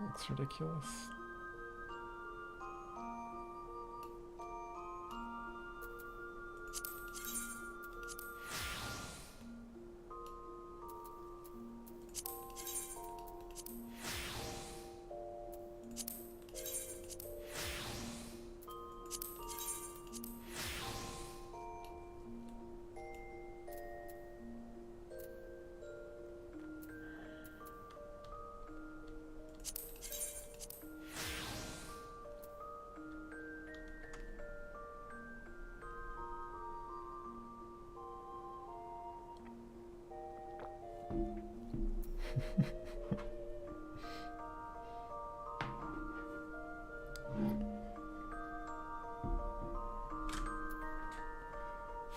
Looks ridiculous.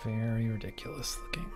Very ridiculous looking.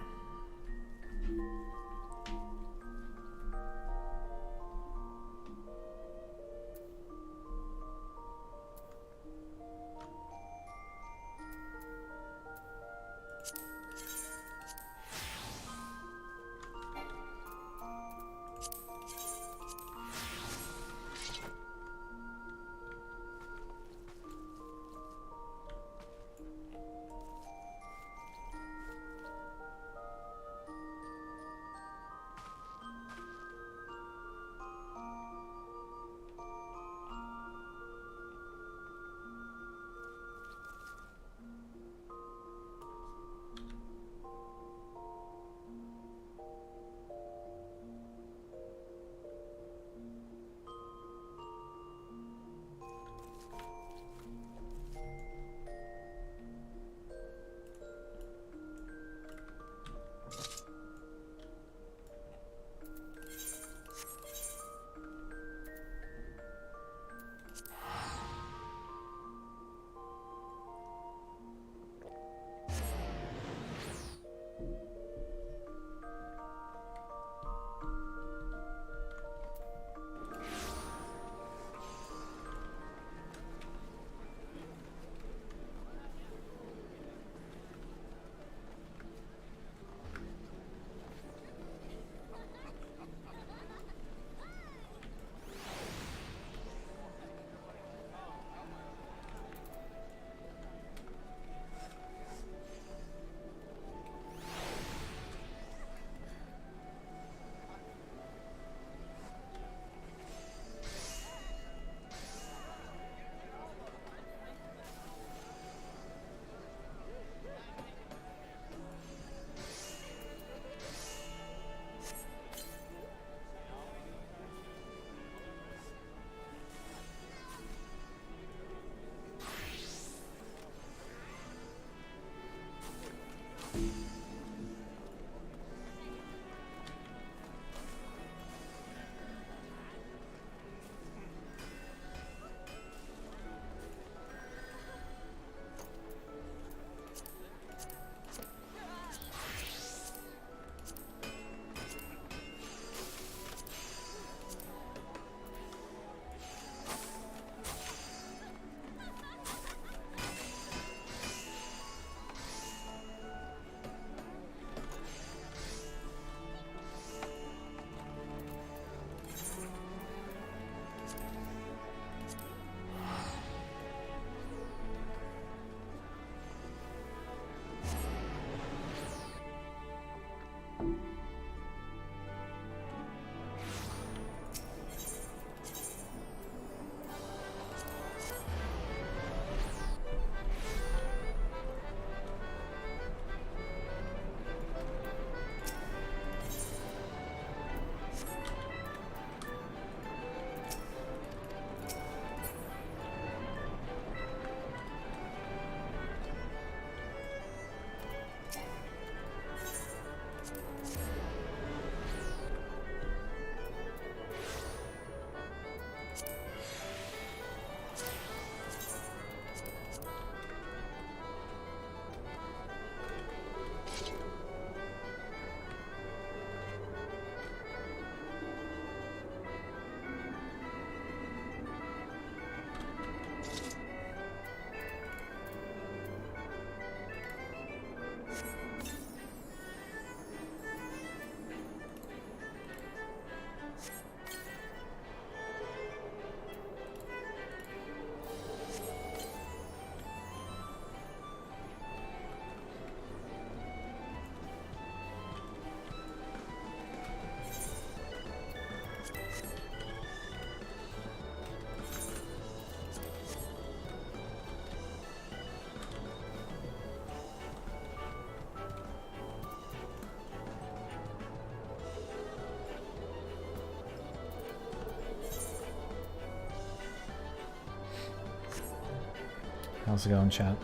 How's it going, chat?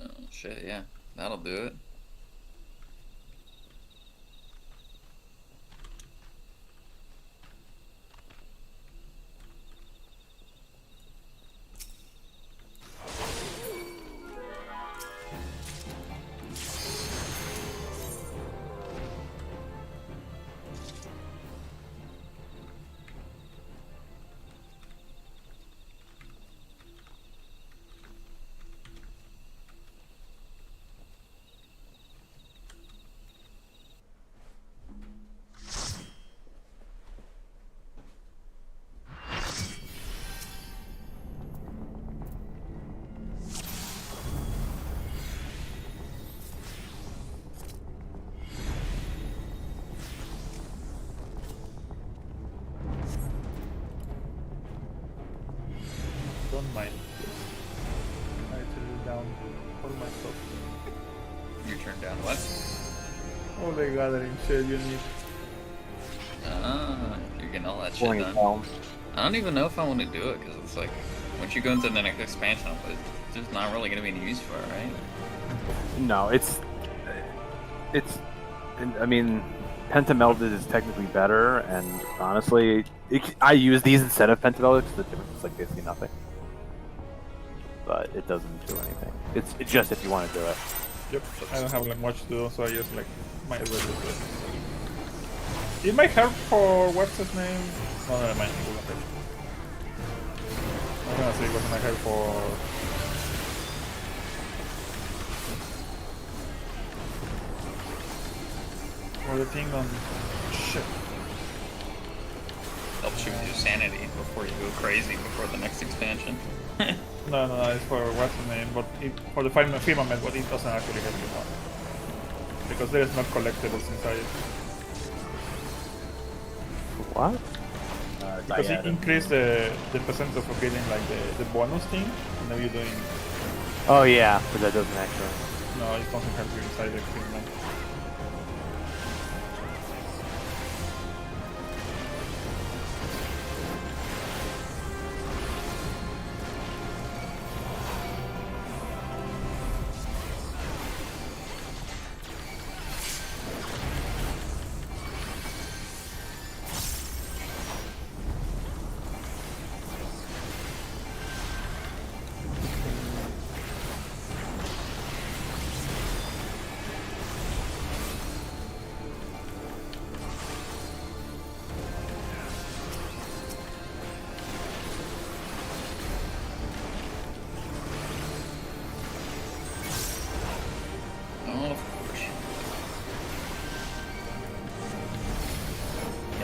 Oh shit, yeah. That'll do it. Don't mind. I turned down all my stuff. You turned down what? All the gathering shit you need. Ah, you're getting all that shit Pulling it done. down. I don't even know if I want to do it, because it's like, once you go into the next expansion, there's not really going to be any use for it, right? No, it's. I mean, pentamelded is technically better, and honestly, I use these instead of pentamelded because the difference is like basically nothing. But it doesn't do anything. It's just if you want to do it. Yep, I don't have like much to do, so I just like might as well do it. It might help for what's his name? No, never mind. It won't help. I'm gonna say it was gonna help for. or the thing on... Shit. Helps you with your sanity before you go crazy before the next expansion. No, it's for what's the name, but for the firmament, but it doesn't actually help you out. Because there is not collectibles inside it. What? Because it increased the percent of getting like the bonus thing whenever you're doing... Oh yeah, but that doesn't actually. No, it doesn't help you inside the firmament.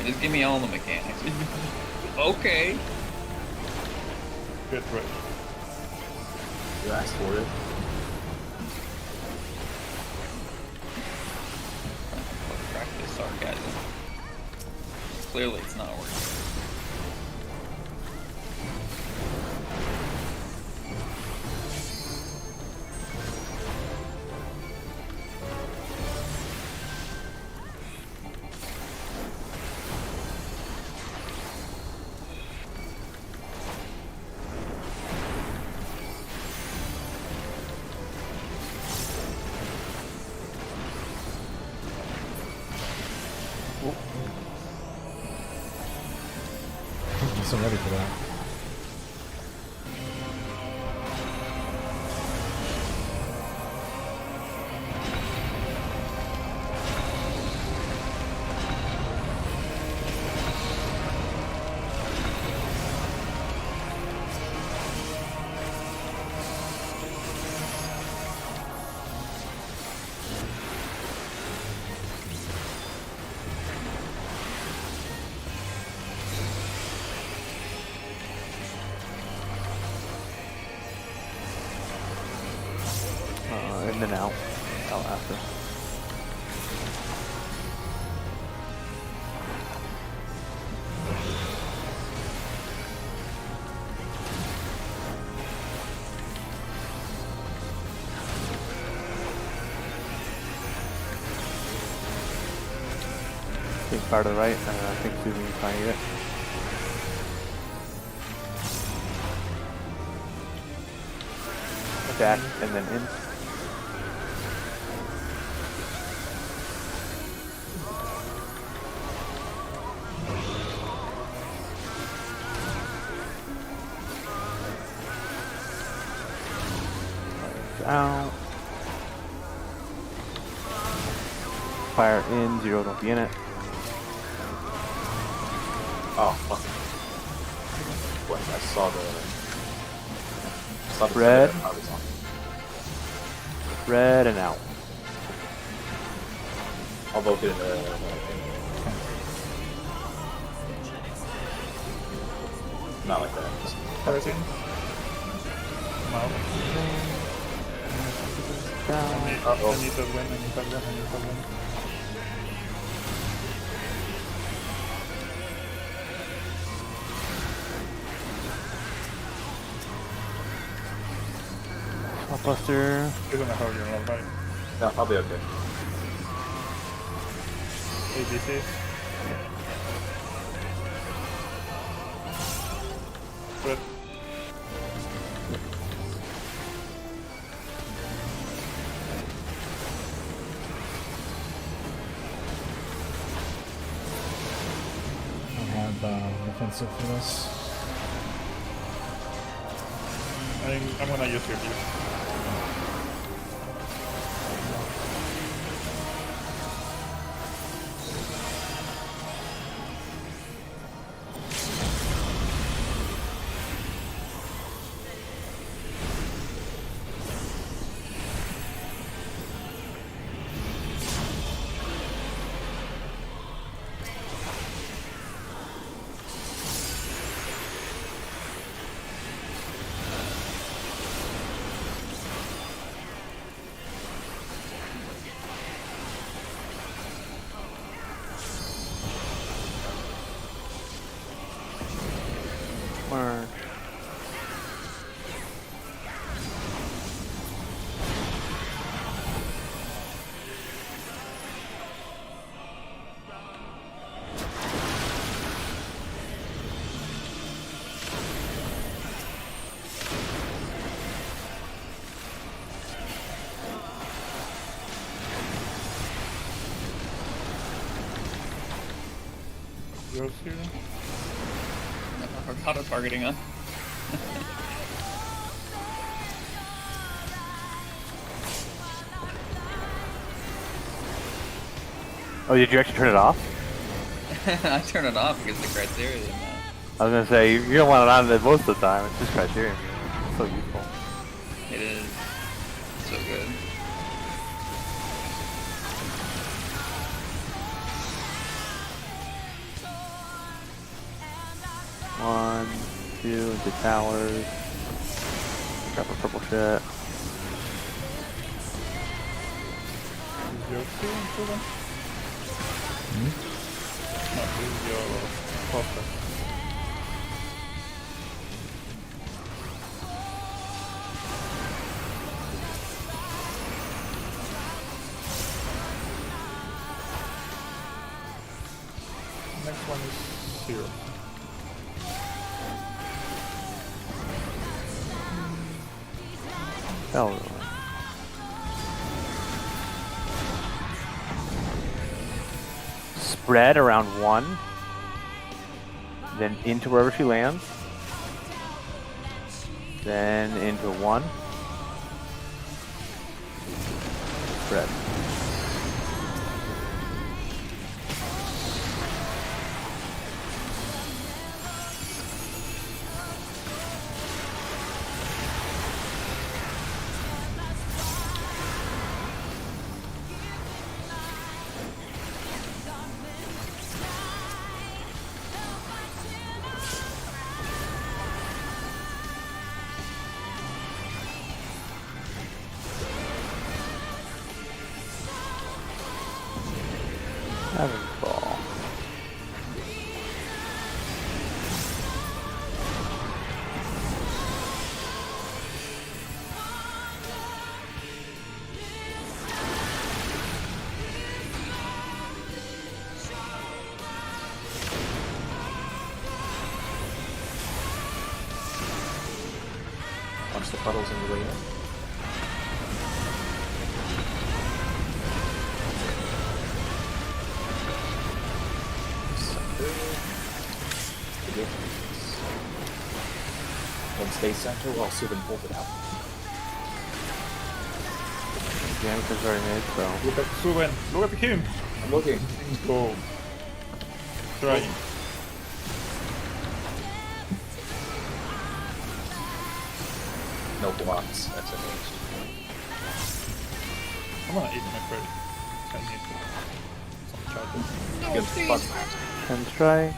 Just give me all the mechanics. Okay. Good, right. You asked for it. Practice sarcasm. Clearly it's not working. I'm so ready for that. In and out. Out after. Think far to the right, and I think Susan is trying to get it. Back and then in. Out. Fire in, 0 don't be in it. Oh, fuck. What? I saw the Red. I was on. Red and out. I'll vote it. Not like that. Just Everything? No. Down. I need that win, I need that win. Buster. You're gonna hold your own, right? No, I'll be okay. ADC. Good. I don't have defensive for this. I'm gonna use your view. Yours here. Auto targeting on. Oh, did you actually turn it off? I turn it off because of the criteria. I was gonna say you don't want it on there most of the time. It's just criterion. It's so useful. It is so good. One, two, into towers. Grab a purple shit. Is yours here, Susan? No, this is your poster. Next one is 0. Hell. Spread around 1, then into wherever she lands, then into 1, spread. Having ball. Punch the puddles on the way in. One stay center while Subin pulls it out. Damage is already made, so. Look at Suben. Look at him. I'm looking. Go. Trying. No blocks. That's amazing. I'm gonna eat my credit. I need some charges. Good fuck. 10 strike.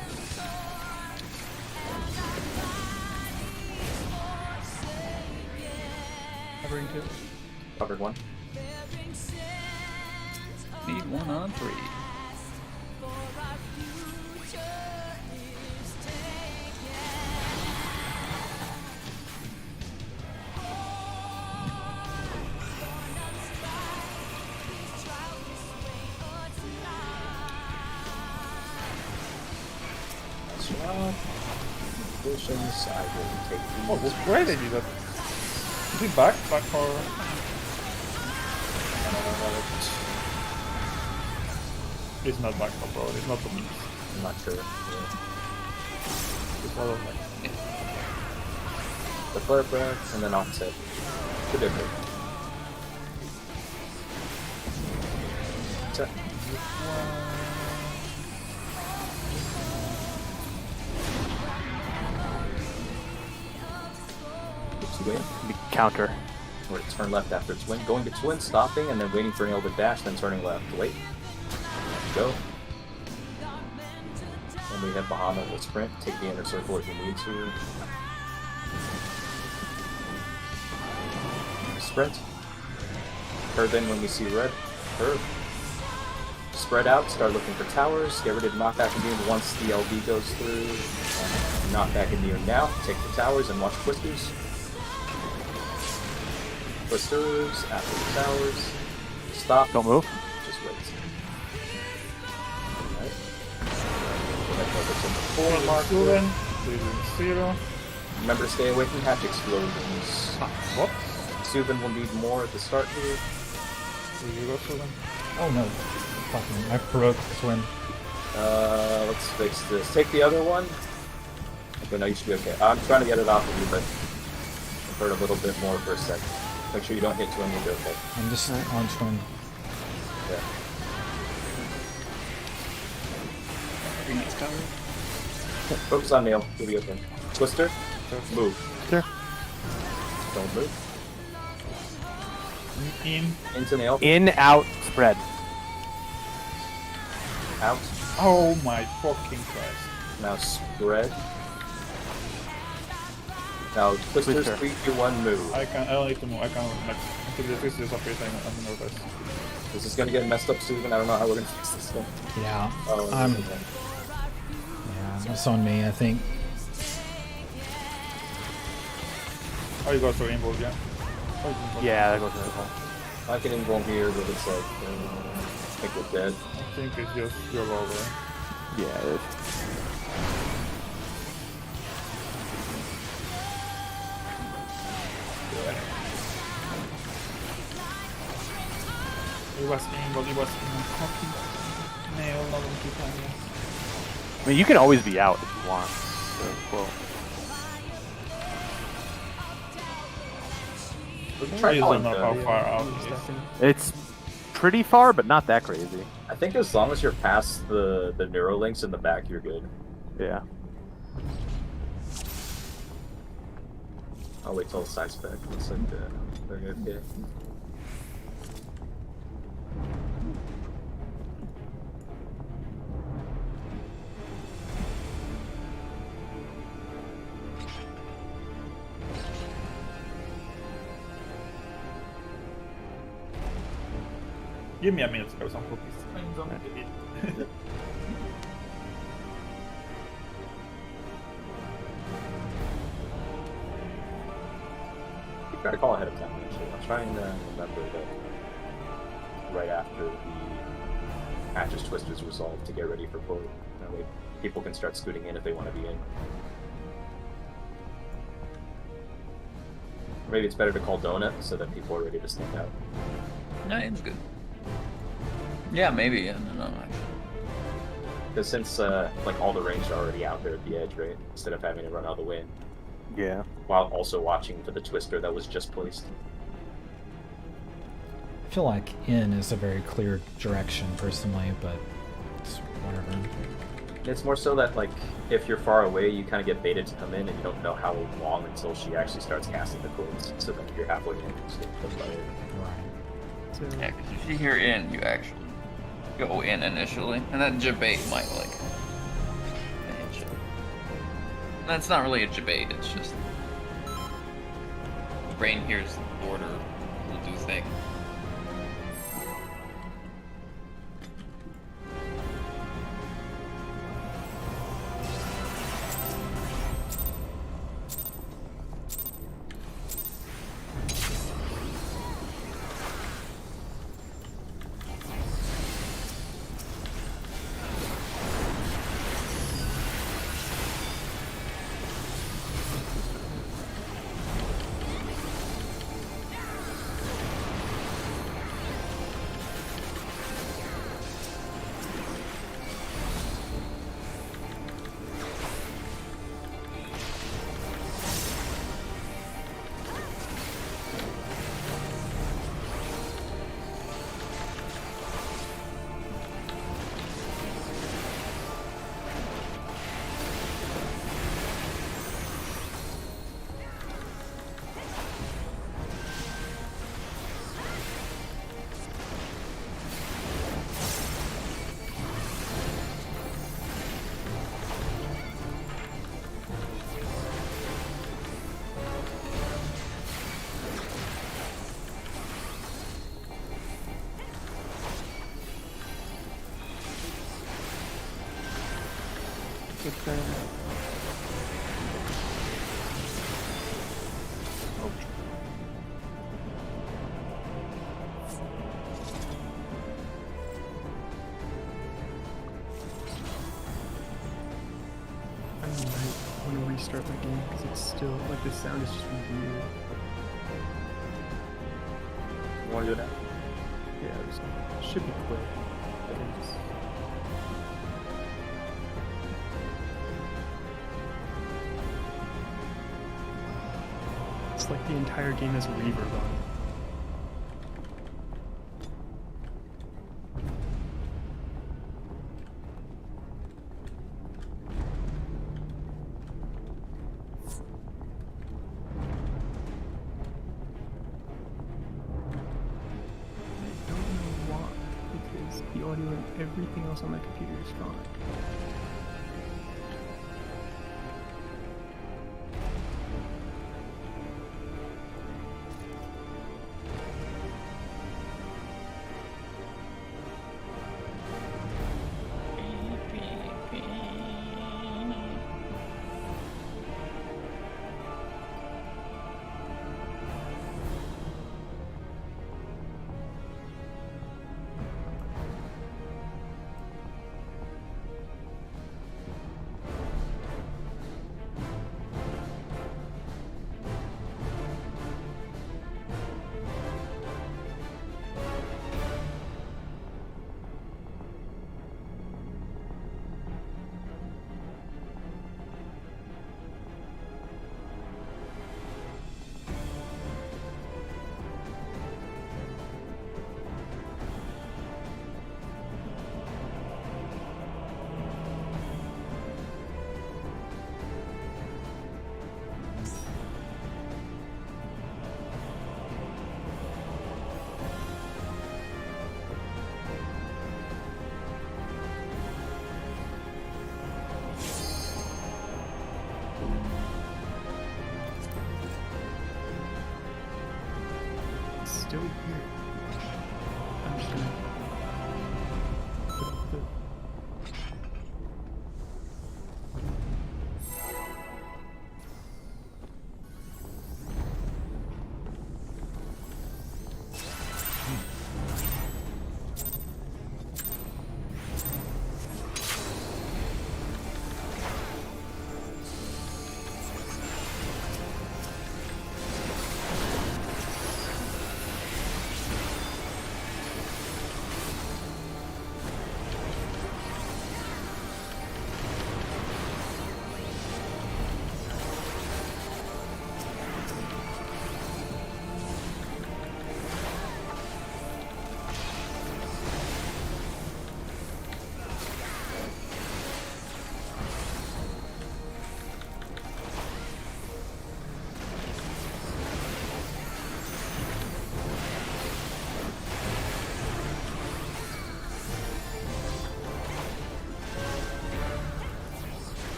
Covering 2. Covered 1. Need 1 on 3. That's right. Potions, I will take these. Oh, why they do that? Is he back? Back for... It's not back for bro, it's not for me. I'm not sure. Yeah. It's all of like... The flare breath, and then offset. Should be okay. Set. Win. Counter. Or turn left after its win. Going to twin, stopping, and then waiting for an able to dash, then turning left. Wait. Go. And we have Bahamut will sprint. Take the inner circle if you need to. Sprint. Curve in when we see red. Curve. Spread out. Start looking for towers. Get rid of knockback immune once the LB goes through. Knockback immune now. Take the towers and watch twisters. Twisters, after the towers. Stop. Don't move. Just wait. Alright. Go ahead and over to the 4 marker. Suben. 0. Remember to stay away from hatch explosions. What? Subin will need more at the start here. Will you go Suben? Oh no. Fucking, I broke the swim. Let's fix this. Take the other one. Okay, no, you should be okay. I'm trying to get it off of you, but I've heard a little bit more for a second. Make sure you don't hit twin, you'll be okay. I'm just on twin. Yeah. Phoenix cover. Focus on nail, you'll be okay. Twister, move. Sure. Don't move. In. Into nail. In, out, spread. Out. Oh my fucking Christ. Now spread. Now Twister, Twister. 3, 2, 1, move. I don't need to move. I can't, like, until the twist disappears, I'm nervous. This is gonna get messed up soon. I don't know how we're gonna fix this one. Yeah. Oh, okay. Yeah, that's on me, I think. Oh, you got so involved, yeah? Oh, you involved. Yeah, that goes in the hole. I can involve here, but it's like, I think we're dead. I think it's just your over. Yeah, it is. It was involved, it was in a fucking nail, not in Titania. I mean, you can always be out if you want. So, well, Try I calling don't know though. how far out it is. it's pretty far, but not that crazy. I think as long as you're past the neurolinks in the back, you're good. Yeah. I'll wait till the side's back. Looks like they're okay. Give me a minute to grab some cookies. You gotta call ahead of time, actually. I'll try and remember that right after the Hatch's Twist is resolved to get ready for pull. That way people can start scooting in if they want to be in. Maybe it's better to call Donut so that people are ready to sneak out. No, it's good. Yeah, maybe. I don't know, actually. Because since like all the range are already out there at the edge, right? Instead of having to run all the way in. Yeah. While also watching for the twister that was just placed. I feel like in is a very clear direction personally, but it's whatever. It's more so that, like, if you're far away, you kind of get baited to come in, and you don't know how long until she actually starts casting the codes. So then you're halfway in. So that's about it. Right. Yeah, because if you hear in, you actually go in initially, and that debate might, like, manage it. That's not really a debate, it's just the brain hears the order will do thing. I want to restart my game because it's still like the sound is just weird. You want to do that? Yeah, it should be quick. I can just like the entire game has reverb on it. I don't know why, because the audio and everything else on my computer is fine. Still here. I'm just gonna put up the.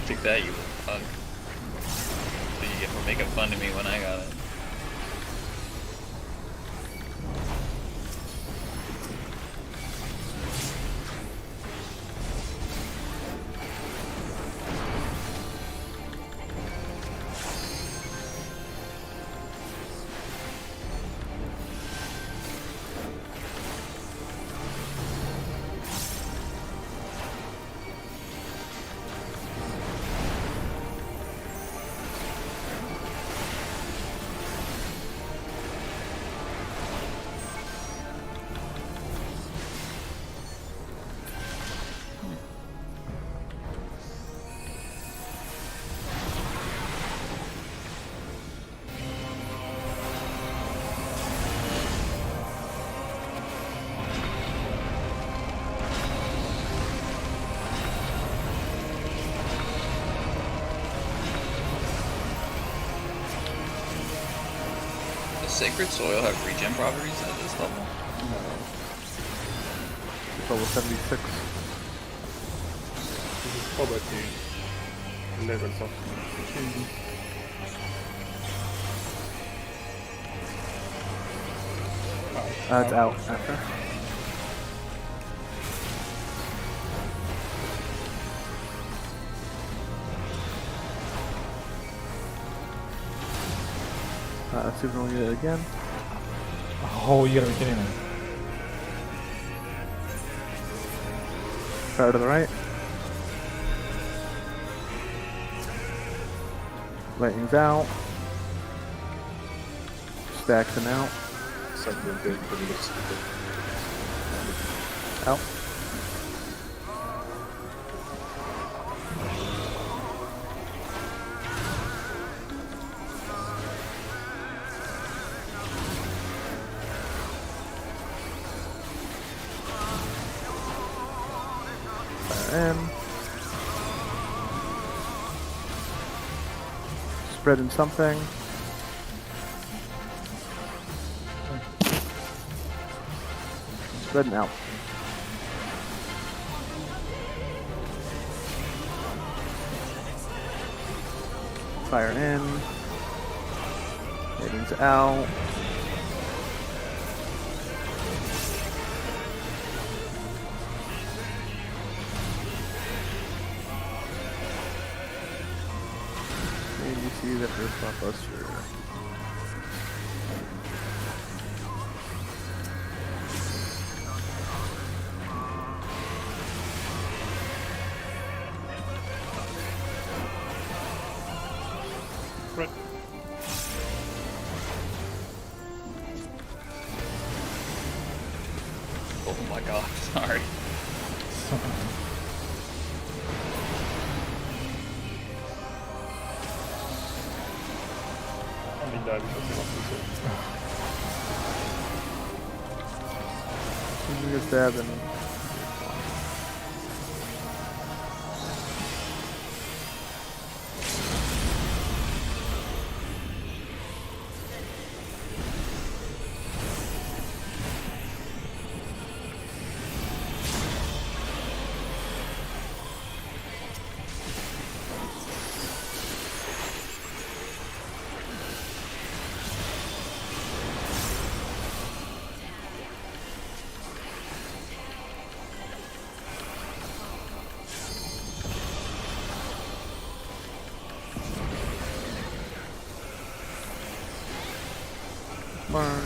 Take that, you punk. So you get for making fun of me when I got it. Sacred Soil have regen properties at this level? It's level 76. poverty levels of changes. It's out after. See if we can get it again. Oh, you gotta be kidding me. Fire to the right. Lightning's out. Stacks him out. It's like we're good for me to skip it. Out. Fire in. Spreading something. Spreading out. Fire in. Lightning's out. Maybe see the first blockbuster. Right. Oh my god, sorry. Only died because he lost his soul. You can stab and march.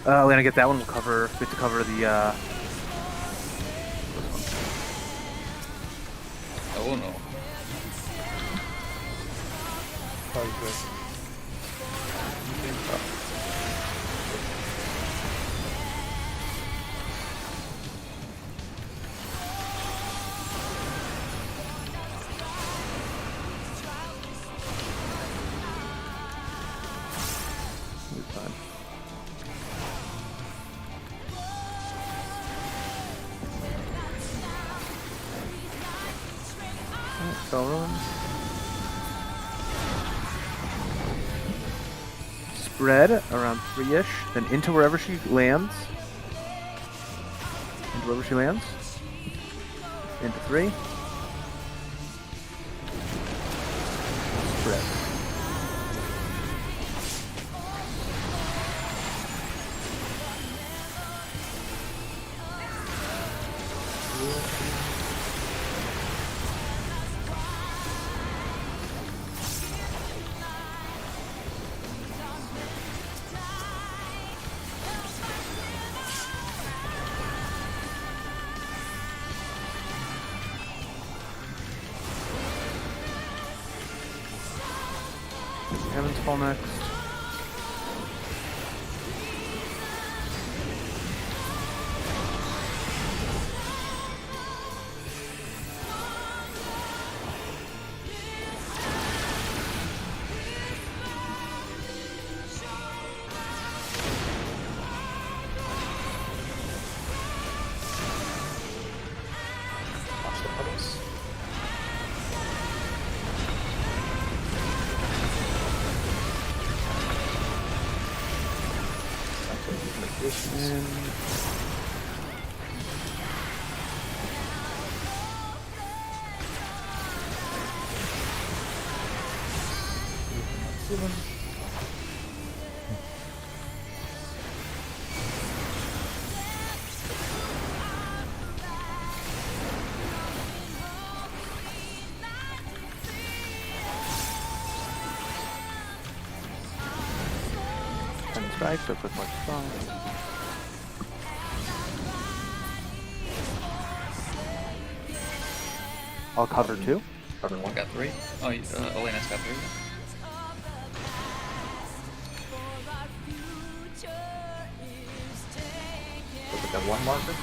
We're gonna get that one. We'll cover. We have to cover the. Oh no. How is that? It's fine. Spell ruins. Spread around 3-ish, then into wherever she lands. Into wherever she lands. Into 3. Spread. Heaven's Fall next. Watch the puddles. And strike, so quick march strong. I'll cover 2. Cover one. Got 3. Oh, Elena's got 3. Look at that one marker.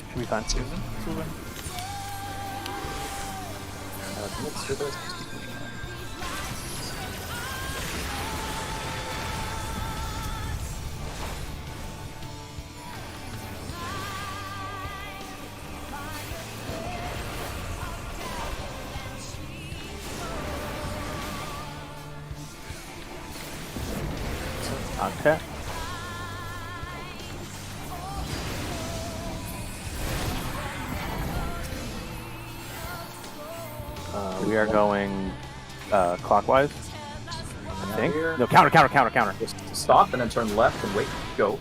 Should be fine. Susan. Let's do this. Okay. We are going clockwise. I think. Here. No, counter. Just stop and then turn left and wait. Go.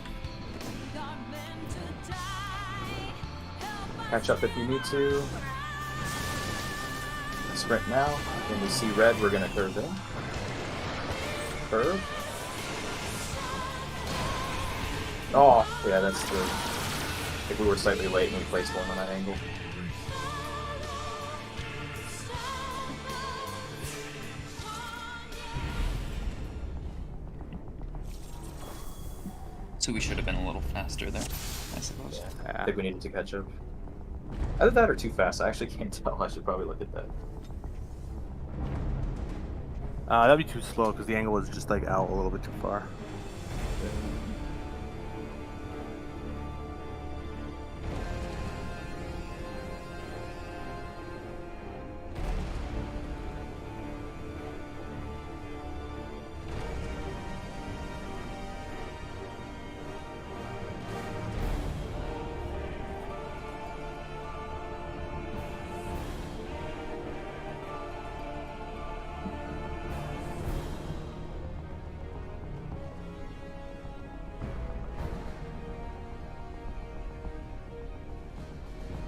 Catch up if you need to. Sprint now. When we see red, we're gonna curve in. Curve. Oh, yeah, that's the. I think we were slightly late and we placed one on that angle. So we should have been a little faster there, I suppose. I think we needed to catch up. Either that or too fast. I actually can't tell. I should probably look at that. That'd be too slow because the angle is just like out a little bit too far.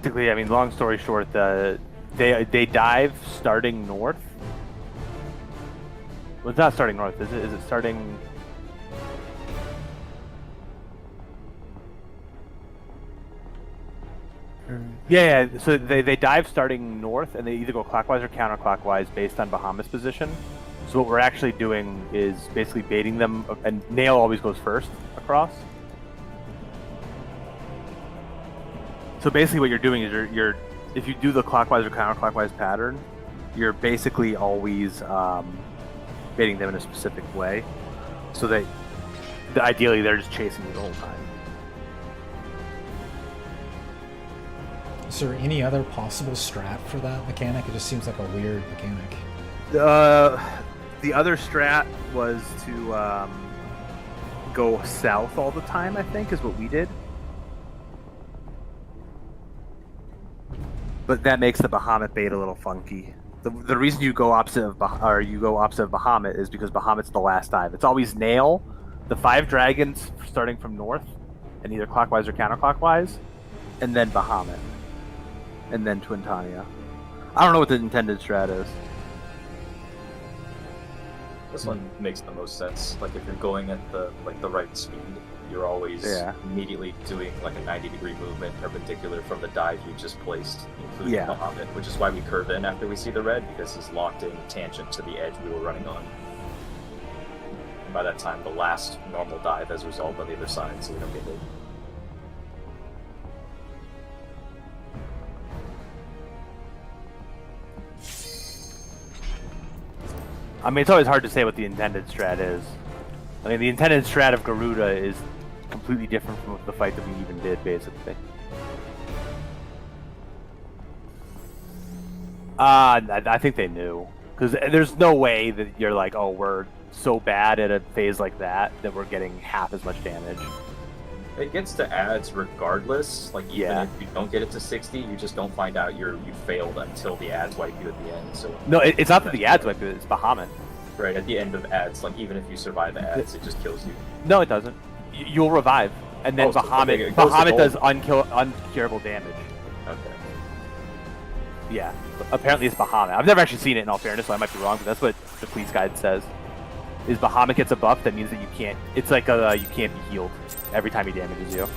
Basically, I mean, long story short, they dive starting north. Well, it's not starting north, is it? Is it starting? Yeah. So they dive starting north, and they either go clockwise or counterclockwise based on Bahamut's position. So what we're actually doing is basically baiting them, and Nail always goes first across. So basically what you're doing is you're if you do the clockwise or counterclockwise pattern, you're basically always baiting them in a specific way. So that ideally they're just chasing you the whole time. Is there any other possible strat for that mechanic? It just seems like a weird mechanic. The other strat was to go south all the time, I think, is what we did. But that makes the Bahamut bait a little funky. The reason you go opposite of Bahamut is because Bahamut's the last dive. It's always Nail, the 5 dragons starting from north, and either clockwise or counterclockwise, and then Bahamut, and then Twintania. I don't know what the intended strat is. This one makes the most sense. Like if you're going at the right speed, you're always immediately doing like a 90-degree movement perpendicular from the dive you just placed, including Bahamut, which is why we curve in after we see the red, because he's locked in tangent to the edge we were running on. And by that time, the last normal dive has resolved on the other side, so we don't get hit. I mean, it's always hard to say what the intended strat is. I mean, the intended strat of Garuda is completely different from the fight that we even did, basically. I think they knew. Because there's no way that you're like, oh, we're so bad at a phase like that that we're getting half as much damage. It gets to adds regardless. Like even if you don't get it to 60, you just don't find out you failed until the ads wipe you at the end. So no, it's not that the ads wipe you. It's Bahamut. Right at the end of ads, like even if you survive the ads, it just kills you. No, it doesn't. You'll revive, and then Bahamut does uncurable damage. Okay. Yeah, apparently it's Bahamut. I've never actually seen it in all fairness, so I might be wrong, but that's what the police guide says. Is Bahamut gets a buff, that means that you can't. It's like you can't be healed every time he damages you.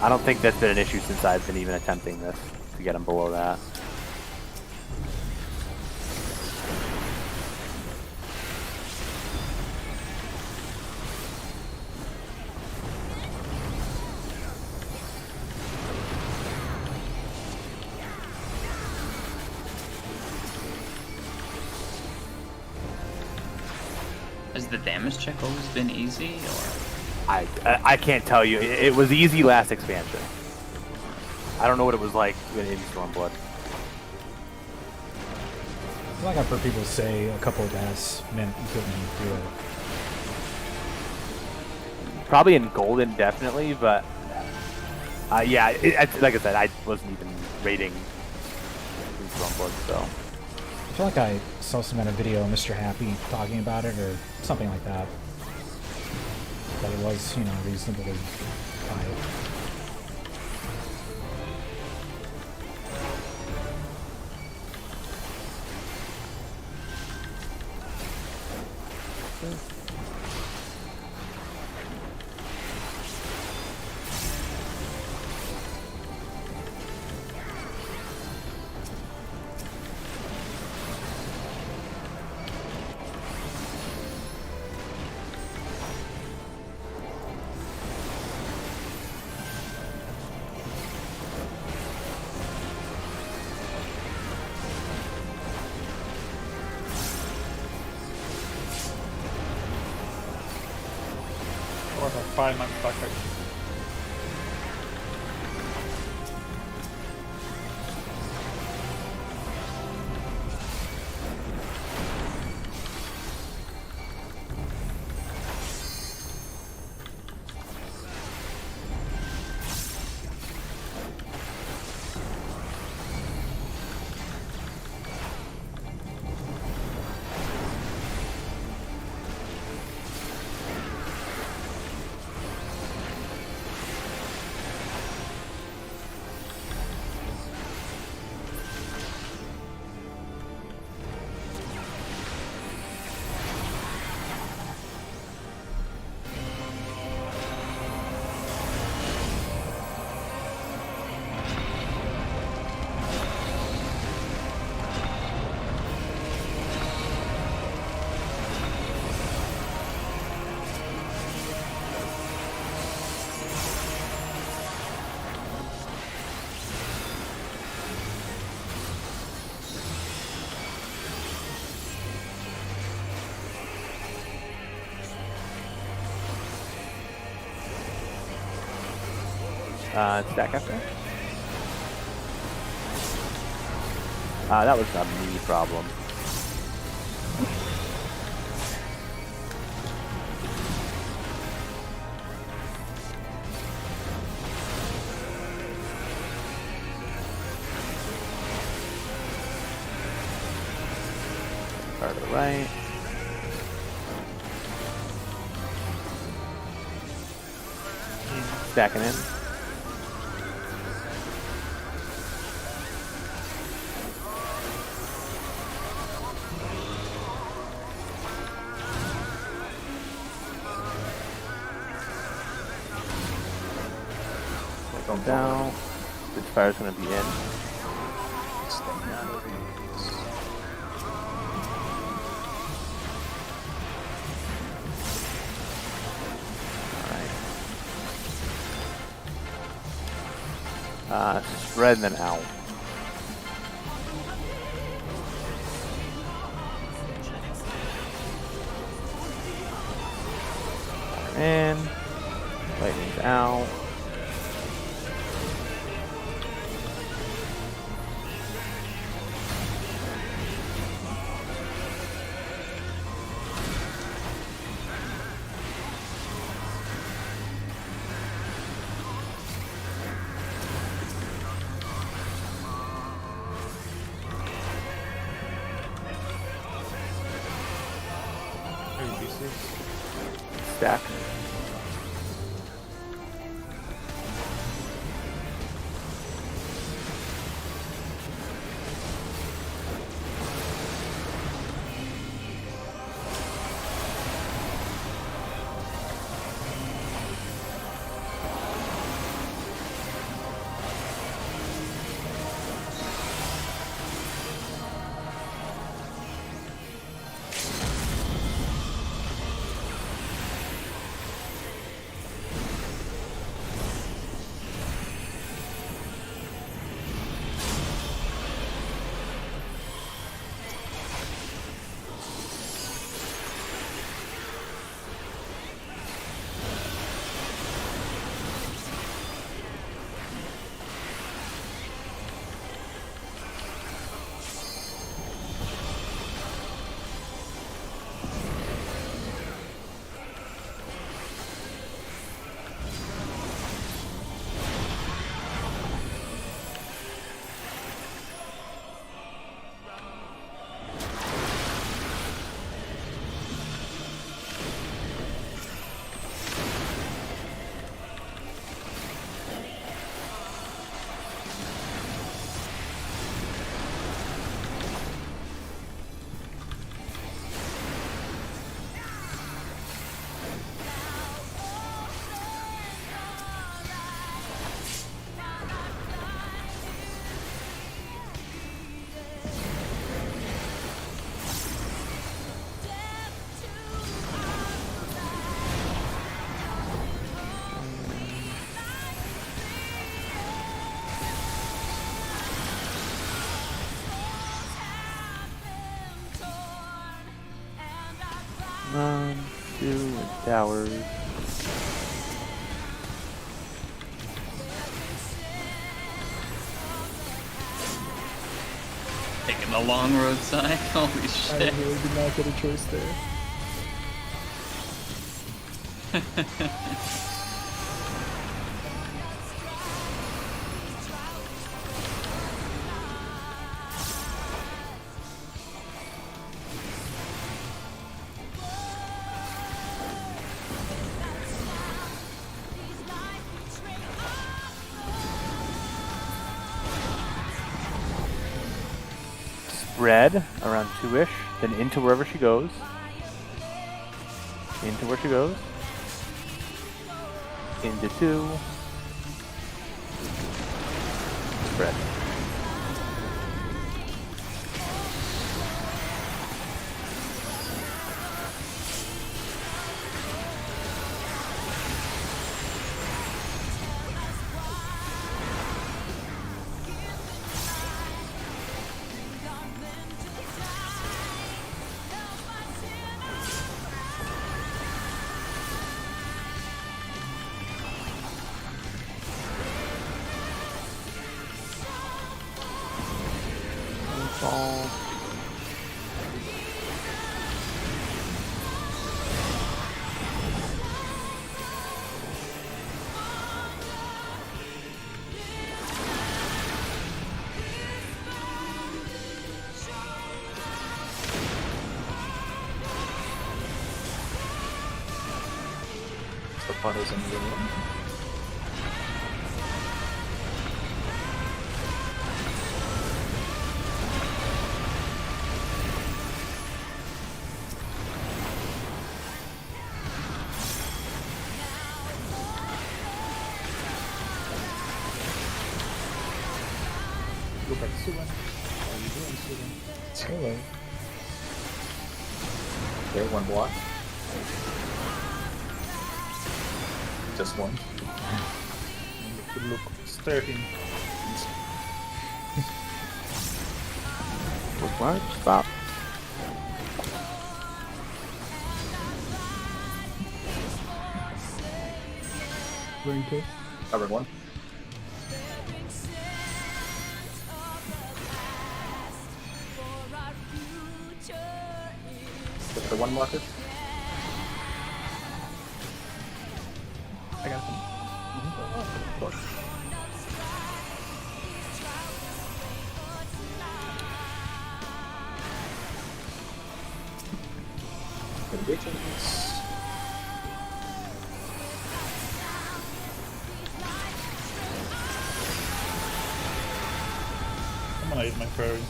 I don't think that's been an issue since I've been even attempting this to get him below that. Has the damage check always been easy, or? I can't tell you. It was easy last expansion. I don't know what it was like in Stormblood. I feel like I've heard people say a couple of deaths meant you couldn't do it. Probably in Golden, definitely, but yeah, like I said, I wasn't even rating Stormblood, so. I feel like I saw some in a video of Mr. Happy talking about it or something like that. But it was, you know, reasonably high. Or a 5-man stack actually. Stack after. That was a me problem. Far to the right. Stacking in. down. This fire's gonna be in. Staying out of it. Alright. Spread and then out. In. Lightning's out. Maybe pieces. Stack. One, two, and towers. Taking the long road sign. Holy I shit. really did not get a choice there. Spread around 2-ish, then into wherever she goes. Into where she goes. Into 2. Spread. Ball. The puddles in the room. Look at Suban. How are you doing, Suban? Hello. Okay, one block. Just one. Good look. Stare him. What? Stop. Burn kill. Covered one. Look at the one marker. I got him. Of course. Mitigations. I'm gonna eat my fairy.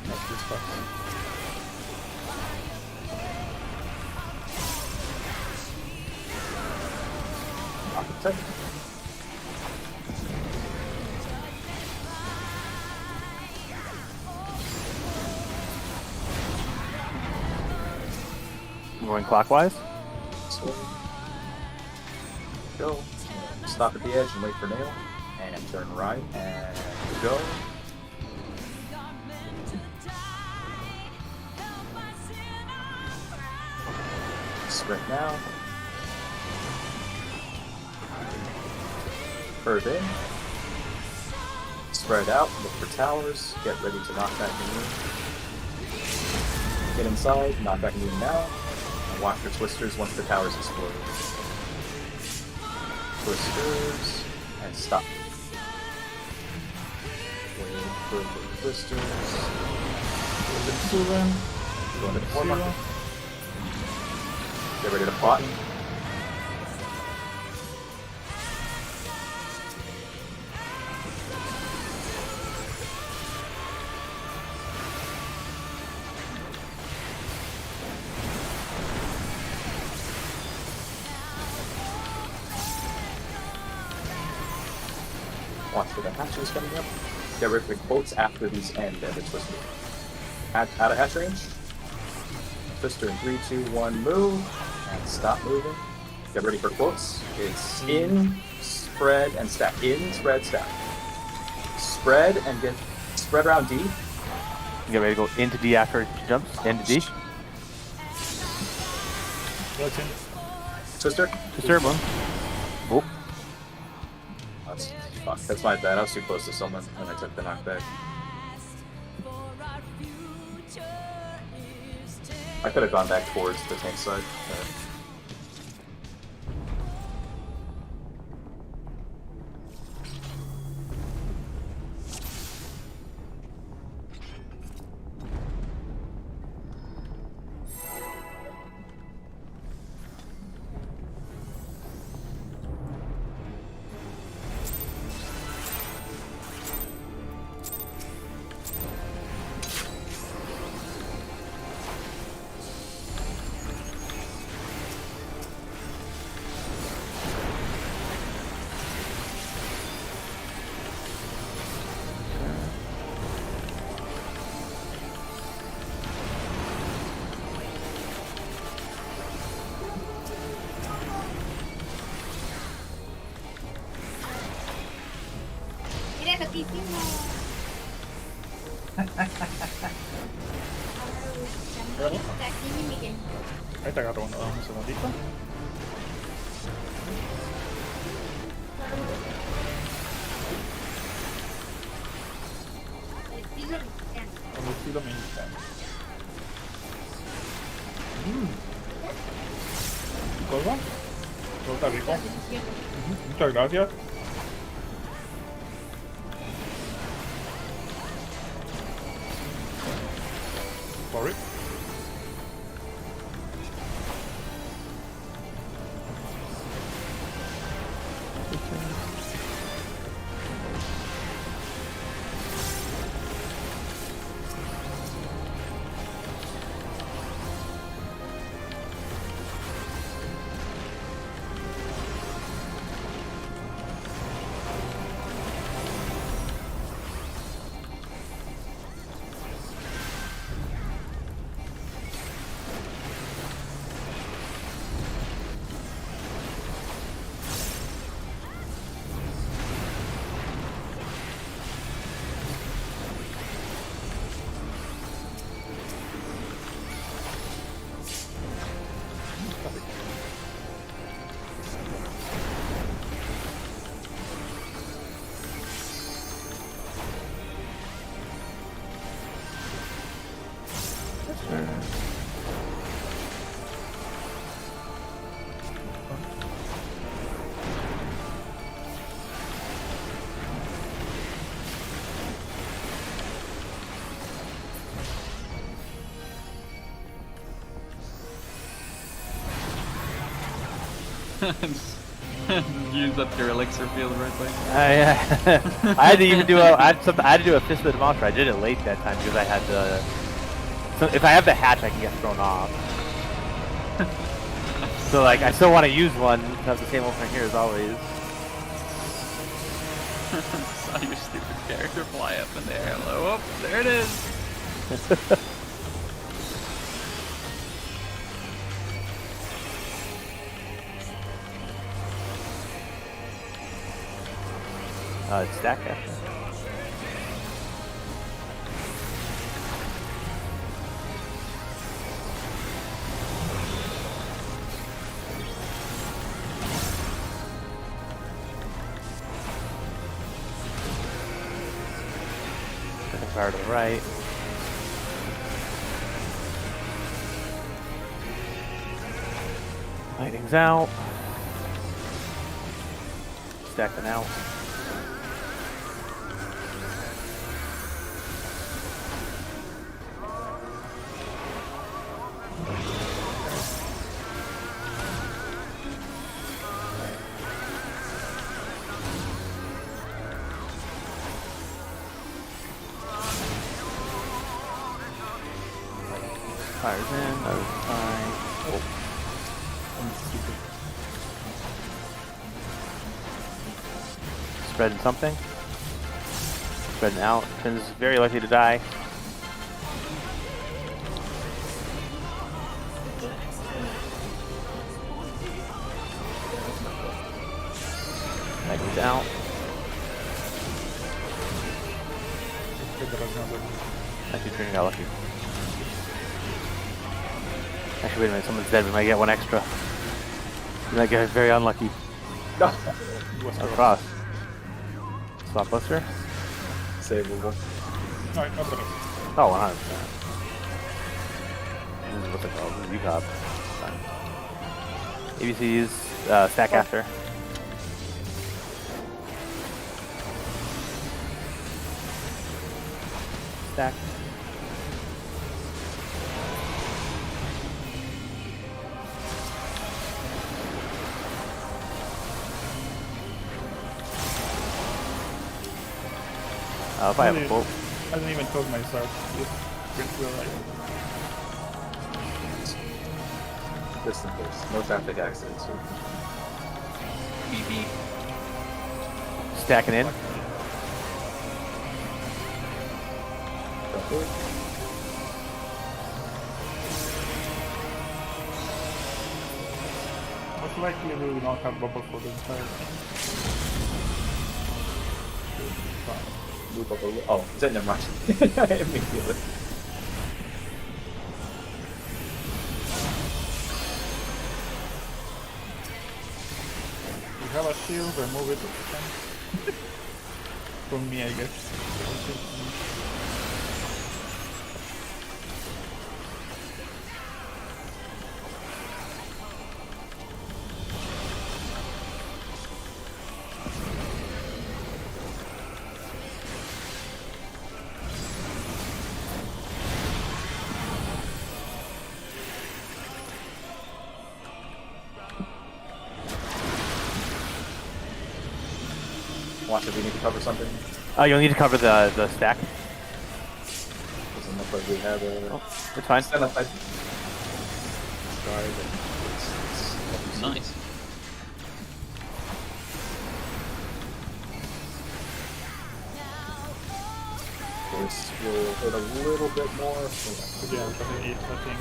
Not this fast. Architect. Going clockwise. So, go. Stop at the edge and wait for nail. And turn right and go. Sprint now. Curve in. Spread out. Look for towers. Get ready to knock back immune. Get inside. Knock back immune now. And watch your twisters once the towers explode. Twisters. And stop. Wait for the twisters. Look at Suban. Go into the Zero. 4 marker. Get ready to plot. Watch for the hatches coming up. Get ready for quotes after these end and the twister. Out of hatch range. Twister in 3, 2, 1, move. And stop moving. Get ready for quotes. It's in, spread, and stack. In, spread, stack. Spread and get spread around D. Get ready to go into D after it jumps. Into D. Watch him. Twister. Disturb him. Oh. That's fuck. That's my bad. I was too close to someone and I took the knockback. I could have gone back towards the tank side. Mira, loquísimo. Aquí, Miguel. Ahí te agarro uno. Dame un segundito. El estilo mexicano. Con el estilo mexicano. ¿Cosa? ¿Todo está rico? Muchas gracias. Sorry. Use up your elixir field right quick. I had to even do a I had to do a fist of the demolisher. I did it late that time because I had to. So if I have the hatch, I can get thrown off. So like, I still want to use one. Have the same old thing here as always. Saw your stupid character fly up in the air. Oh, there it is. Stack after. Fire to the right. Lightning's out. Stacking out. Fires in, that was fine. Oh. I'm stupid. Spreading something. Spreading out. Finn's very likely to die. Lightning's out. Actually, Trina got lucky. Actually, wait a minute, someone's dead. We might get one extra. We might get very unlucky. Across. Swap buster? Saveable. Alright, not better. Oh, 100%. This is what they're called. This is Ucob. ABC's stack after. Stack. If I have a quote. I didn't even close myself. Just went to the right. Just in case. No traffic accidents here. Beep beep. Stacking in. Don't do it. Most likely we will not have bubble for the entire thing. Fine. Move up a little. Oh, is that never mind? I didn't mean to feel it. We have a shield, remove it if you can. From me, I guess. Watch if we need to cover something. You'll need to cover the stack. Doesn't look like we have a. Oh, it's fine. Stand up, it's Nice. This will hit a little bit more. Yeah, because it eats, I think.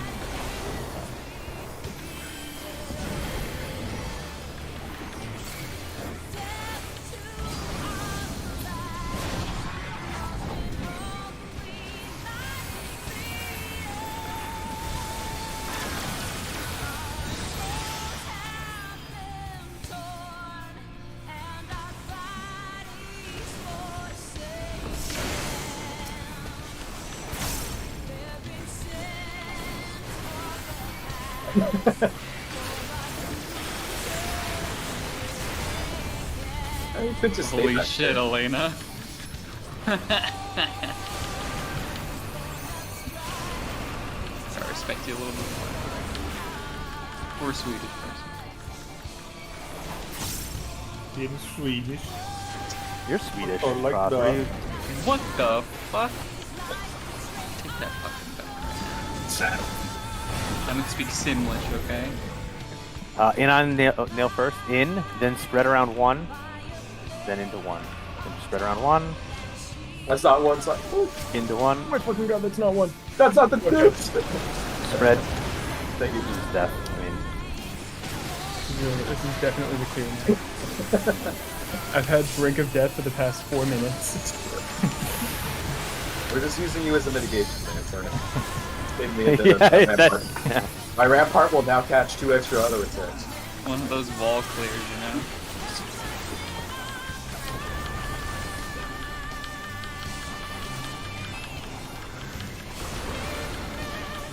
I could just stay Holy back shit, there. Elena. I respect you a little bit more. Or Swedish person. in Swedish. You're Swedish. Or like Rob. the- Are you- What the fuck? Take that fucking back. I don't speak Simlish, okay? In on nail first. In, then spread around 1, then into 1. Then spread around 1, That's not one side. Oh into 1, my fucking god, that's not one. That's not the dude. spread. Thank you. This is death. I mean, This is definitely the clear now. I've had Brink of Death for the past 4 minutes. We're just using you as a mitigation thing, sorry. Save me a yeah, rampart. yeah. My rampart will now catch 2 extra auto attacks. One of those wall clears, you know?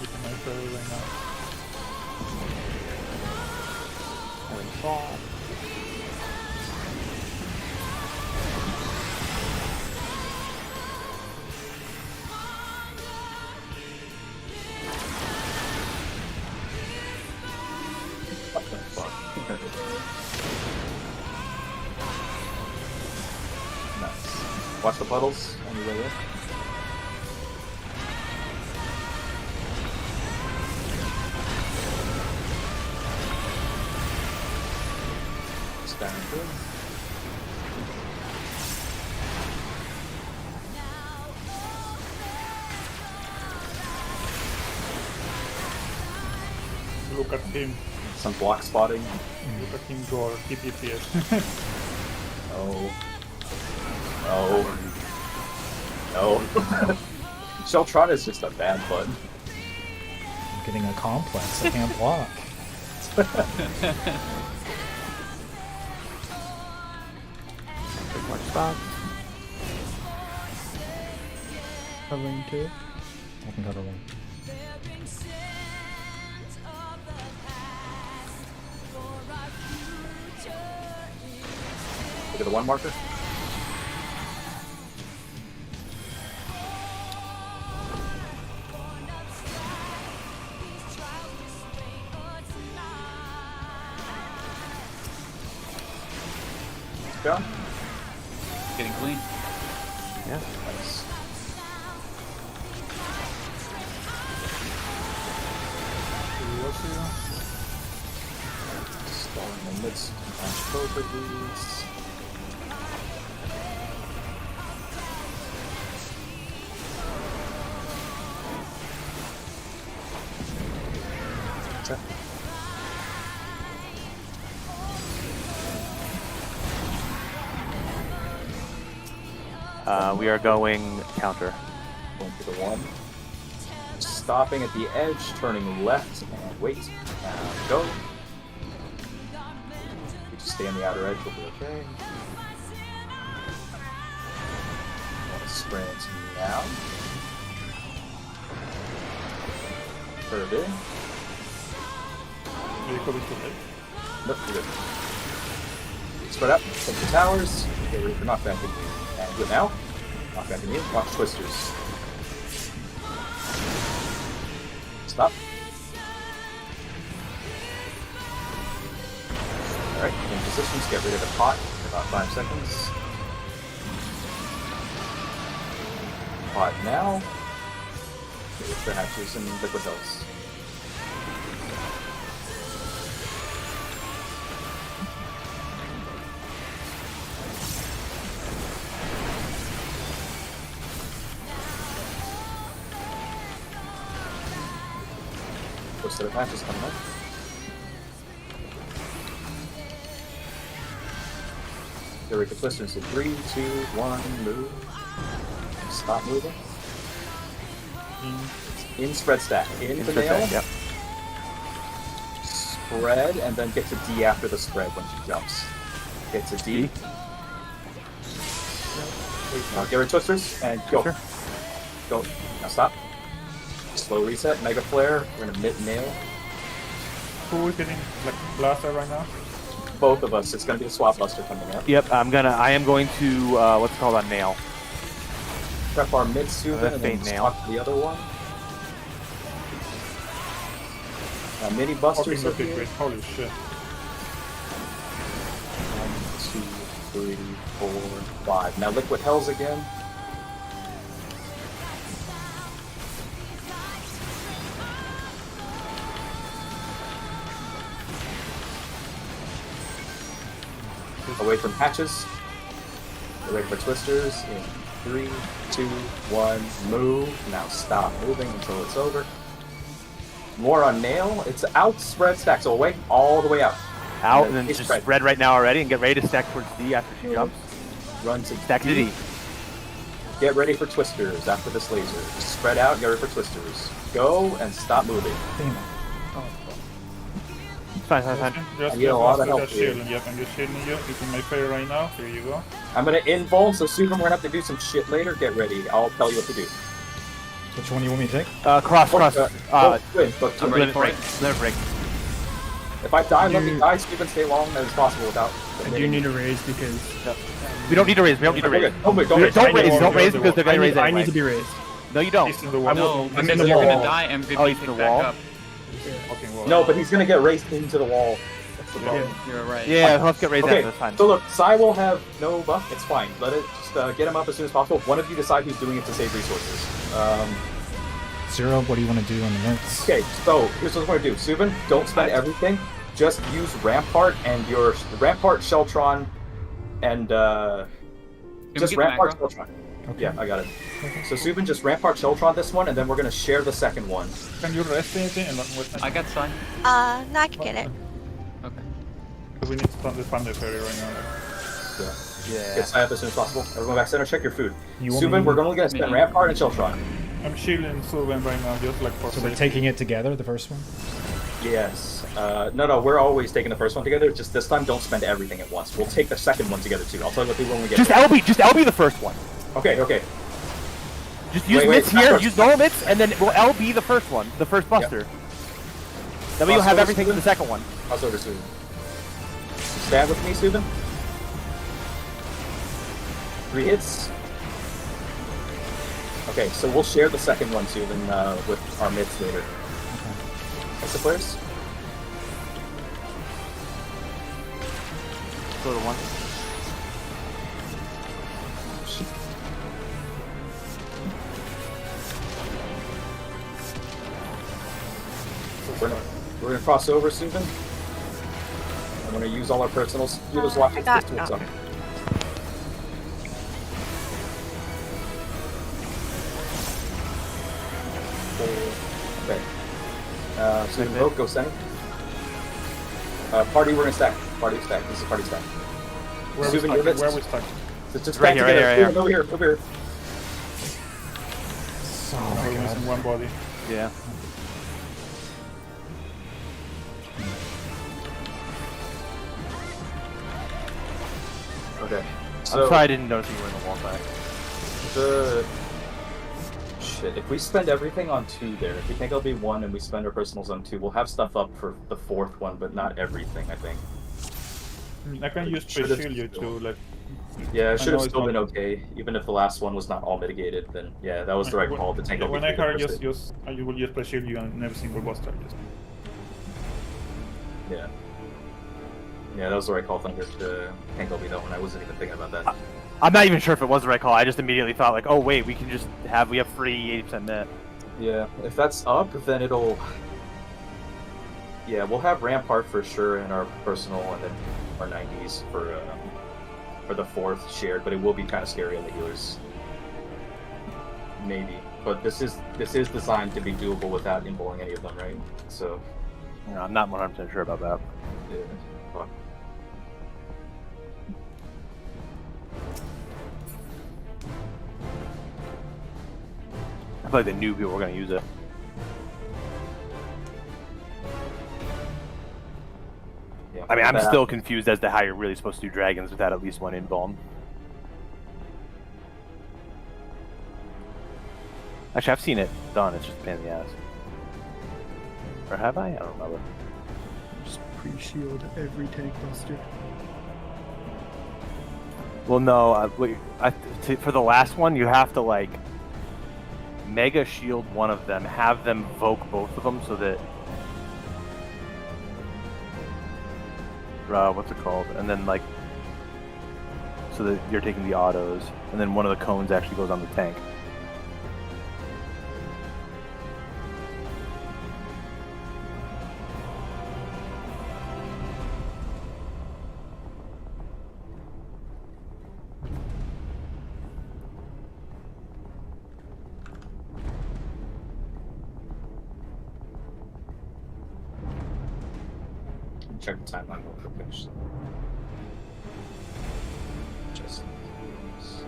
Using my prayer right now. Having fall. What the fuck? Nice. Watch the puddles on your way in. Stand good. Look at him. Some block spotting. Look at him go hit DPS. Oh. Oh. No. Sheltron is just a bad button. I'm getting a complex. I can't block. Take more spots. Covering 2. I can cover one. Look at the 1 marker. Go. Getting clean. Yeah. Nice. Stalling the midst. Match both of these. Okay. We are going counter. Going to the 1. Stopping at the edge, turning left, and wait. Go. You just stay on the outer edge, we'll be okay. Sprint now. Curve in. Ucob is too late. Nope, you're good. Spread up, take the towers, get ready for knockback in. And good now. Knockback in. Watch twisters. Stop. Alright, in positions, get rid of the pot in about 5 seconds. Pot now. Get rid of the hatches and liquid hills. First set of hatches coming up. There we go, twisters in 3, 2, 1, move. Stop moving. In spread stack. In the nail. Yep. Spread, and then get to D after the spread when she jumps. Get to D. Now get rid of twisters, and go. Twister. Go. Now stop. Slow reset, mega flare. We're gonna mid nail. Who is getting like blaster right now? Both of us. It's gonna be a swap buster coming up. Yep. I am going to what's it called on nail. Prep our mid Suvin and then faint nail. swap the other one. Mini busters Okay, are okay, here. great. Holy shit. 1, 2, 3, 4, 5. Now Liquid Hells again. Away from hatches. Away for twisters in 3, 2, 1. Move. Now stop moving until it's over. More on nail. It's out, spread, stack. So away, all the way out. Out, and then just spread right now already, and get ready to stack towards D after she jumps. Run to Stack to D. Get ready for twisters after this laser. Spread out, get ready for twisters. Go and stop moving. Damn it. It's fine, fine, fine. Just I need a lot of that help here. shielding. Yep, I'm just shielding you. It's in my favor right now. Here you go. I'm gonna invuln, so Super, we're gonna have to do some shit later. Get ready. I'll tell you what to do. Which one do you want me to take? Cross. Win, but I'm ready for it. Let it break. if I die, let me die. Stephen, stay long as possible without. I do need a raise because We don't need to raise. We don't need to raise. Don't Don't raise. Don't raise the because they're I gonna raise need anyway. to be raised. No, you don't. He's in the wall. No, I'm in because the you're wall. gonna die and be Oh, he's in picked the back wall? up. Fucking wall. No, but he's gonna get raced into the wall. That's the problem. You're right. Yeah, let's get raised Okay, after this time. so look, Sai will have no buff. It's fine. Let it just get him up as soon as possible. One of you decide who's doing it to save resources. Zero, what do you want to do on the mints? Okay, so here's what we're gonna do. Subin, don't spend everything. Just use Rampart and your Rampart, Sheltron, and just get Rampart, macro? Sheltron. Okay. Yeah, I got it. So Subin, just Rampart, Sheltron this one, and then we're gonna share the second one. Can you rest anything? And I got sign. No, I can get it. Okay. we need to start the Thunder Fairy right now. Yeah. Get Sai up as soon as possible. Everyone back center, check your food. You want Subin, me- we're only gonna spend Me. Rampart and Sheltron. I'm shielding Sylvan right now, just like for So we're safety. taking it together, the first one? Yes. No, we're always taking the first one together. Just this time, don't spend everything at once. We'll take the second one together too. I'll tell you what they when we get Just there. LB the first one. Okay, okay. Just use Wait, mitts not here, first. use normal mitts, and then we'll LB the first one, the first buster. That way you'll have Buster, everything for the second one. How's over, Subin? Stab with me, Subin. 3 hits. Okay, so we'll share the second one, Subin, with our mitts later. What's the players? Go to one. We're gonna cross over, Subin. I'm gonna use all our personals. You just watch I this got- to it, so. Okay. So vote, go send. Party, we're gonna stack. Party stack. This is party stack. Where we Subin, stuck? units. Where we stuck? Just Right back here, together. right here, right Over here, over here. Oh my We're god. missing one body. Yeah. Okay. I'm So sorry I didn't notice you were in the wall back. the shit. If we spend everything on 2 there, if we think it'll be 1 and we spend our personals on 2, we'll have stuff up for the 4th one, but not everything. I think. I can use Should've pre-shield you still. too, like Yeah, it should know have it's still not- been okay, even if the last one was not all mitigated. Then yeah, that was the right when- call to tank. yeah, over when the I heard first just hit. use, you will just pre-shield you on every single boss target. Yeah. Yeah, that was the right call, Thunder, to tank over that one. I wasn't even thinking about that. I'm not even sure if it was the right call. I just immediately thought like, oh wait, we can just we have free 80% net. Yeah, if that's up, then it'll. Yeah, we'll have Rampart for sure in our personal, and then our 90s for the 4th shared. But it will be kind of scary on the healers. Maybe, but this is designed to be doable without involving any of them, right? So. You know, I'm not 100% sure about that. Yeah. Fuck. I feel like they knew people were gonna use it. Yeah. I mean, I'm That- still confused as to how you're really supposed to do dragons without at least one invuln. Actually, I've seen it done. It's just a pain in the ass. Or have I? I don't remember. Just pre-shield every tank buster. Well, no. For the last one, you have to like mega shield one of them, have them voke both of them, so that what's it called? And then like so that you're taking the autos, and then one of the cones actually goes on the tank. Check the timeline real quick. Finish. Just in case.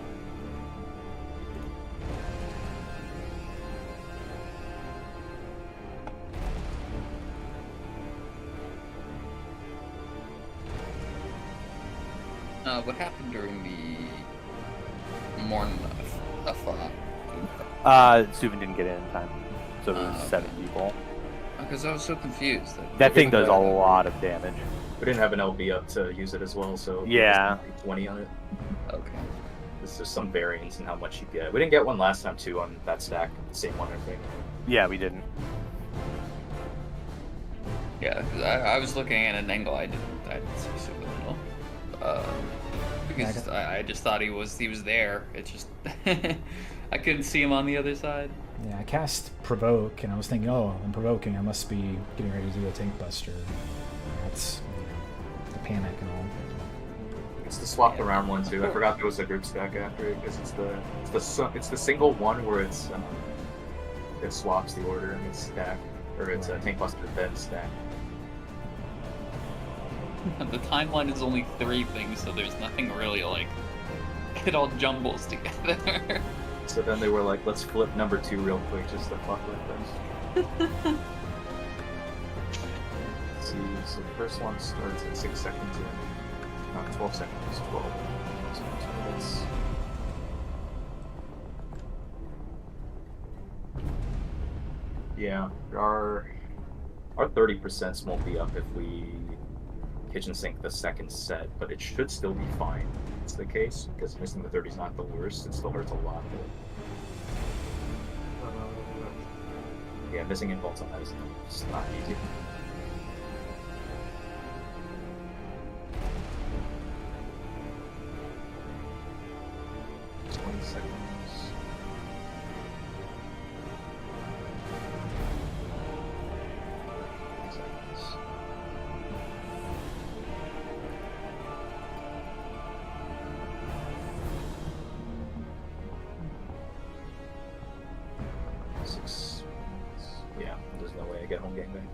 What happened during the morning of Suvin didn't get in time, so it was okay. 7 people. Because I was so confused. That thing does a lot of damage. We didn't have an LB up to use it as well, so Yeah. 20 on it. Okay. There's just some variance in how much you get. We didn't get one last time too on that stack. Same one, I think. Yeah, we didn't. Yeah, 'cause I was looking at an angle I didn't see super little. Because I just thought he was there. It's just I couldn't see him on the other side. Yeah, I cast Provoke, and I was thinking, oh, I'm provoking. I must be getting ready to do a Tank Buster. That's the panic and all. It's the swapped around one too. I forgot there was a group stack after it because it's the single one where it swaps the order in its stack, or it's a Tank Buster then stack. The timeline is only 3 things, so there's nothing really like it all jumbles together. So then they were like, let's flip number 2 real quick just to fuck with this. Let's see, so the first one starts at 6 seconds in. Not 12 seconds, 12. So 2 minutes. Yeah, our 30% won't be up if we kitchen sink the second set, but it should still be fine. It's the case because missing the 30 is not the worst. It still hurts a lot. But, yeah, missing involves on that is just not easy. Seconds. Yeah, there's no way I get home gangbang.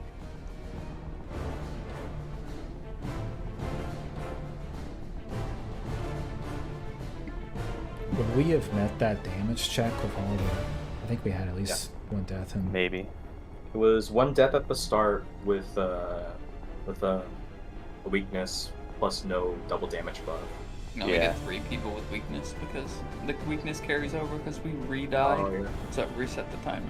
Would we have met that damage check with all the... I think we had at least one death and... Maybe. It was 1 death at the start with a weakness plus no double damage buff. No, we did 3 people with weakness because the weakness carries over because we re-die. Oh, yeah. So it reset the timer.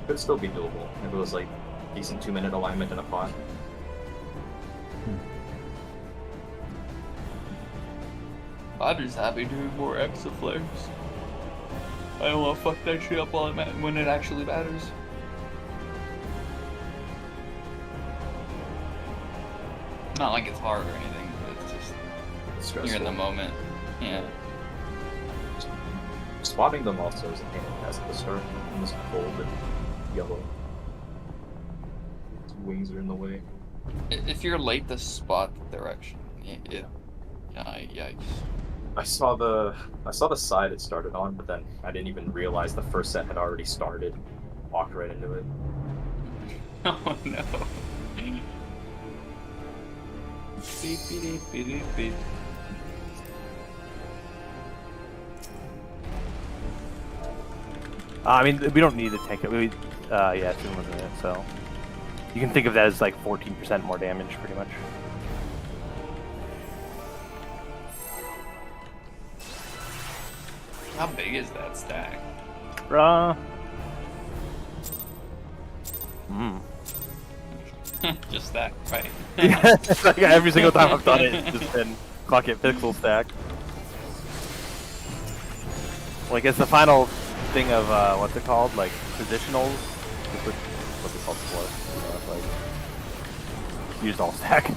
Could still be doable if it was like decent 2-minute alignment in a pot. I'm just happy doing more extra flares. I don't want to fuck that shit up when it actually matters. Not like it's hard or anything, but it's just Stressful. you're in the moment. Yeah. Spotting them also is a pain in the ass at the start. In this cold and yellow. His wings are in the way. If you're late to spot the direction, yikes. I saw the side it started on, but then I didn't even realize the first set had already started. Walked right into it. Oh no. Beep, beep, beep, beep, beep. I mean, we don't need to tank it. Yeah, 2 minutes, so you can think of that as like 14% more damage, pretty much. How big is that stack? Just that, right? Yeah, like every single time I've done it, it's just been fuck it, pixel stack. Like it's the final thing of what's it called? Like positionals. What's it called before? Like used all stack.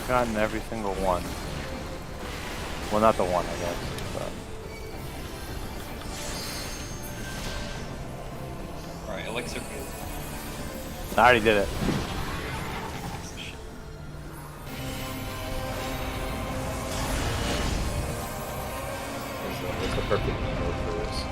gotten every single one. Well, not the one, I guess. But... Alright, elixir. I already did it. That's the perfect mode for this.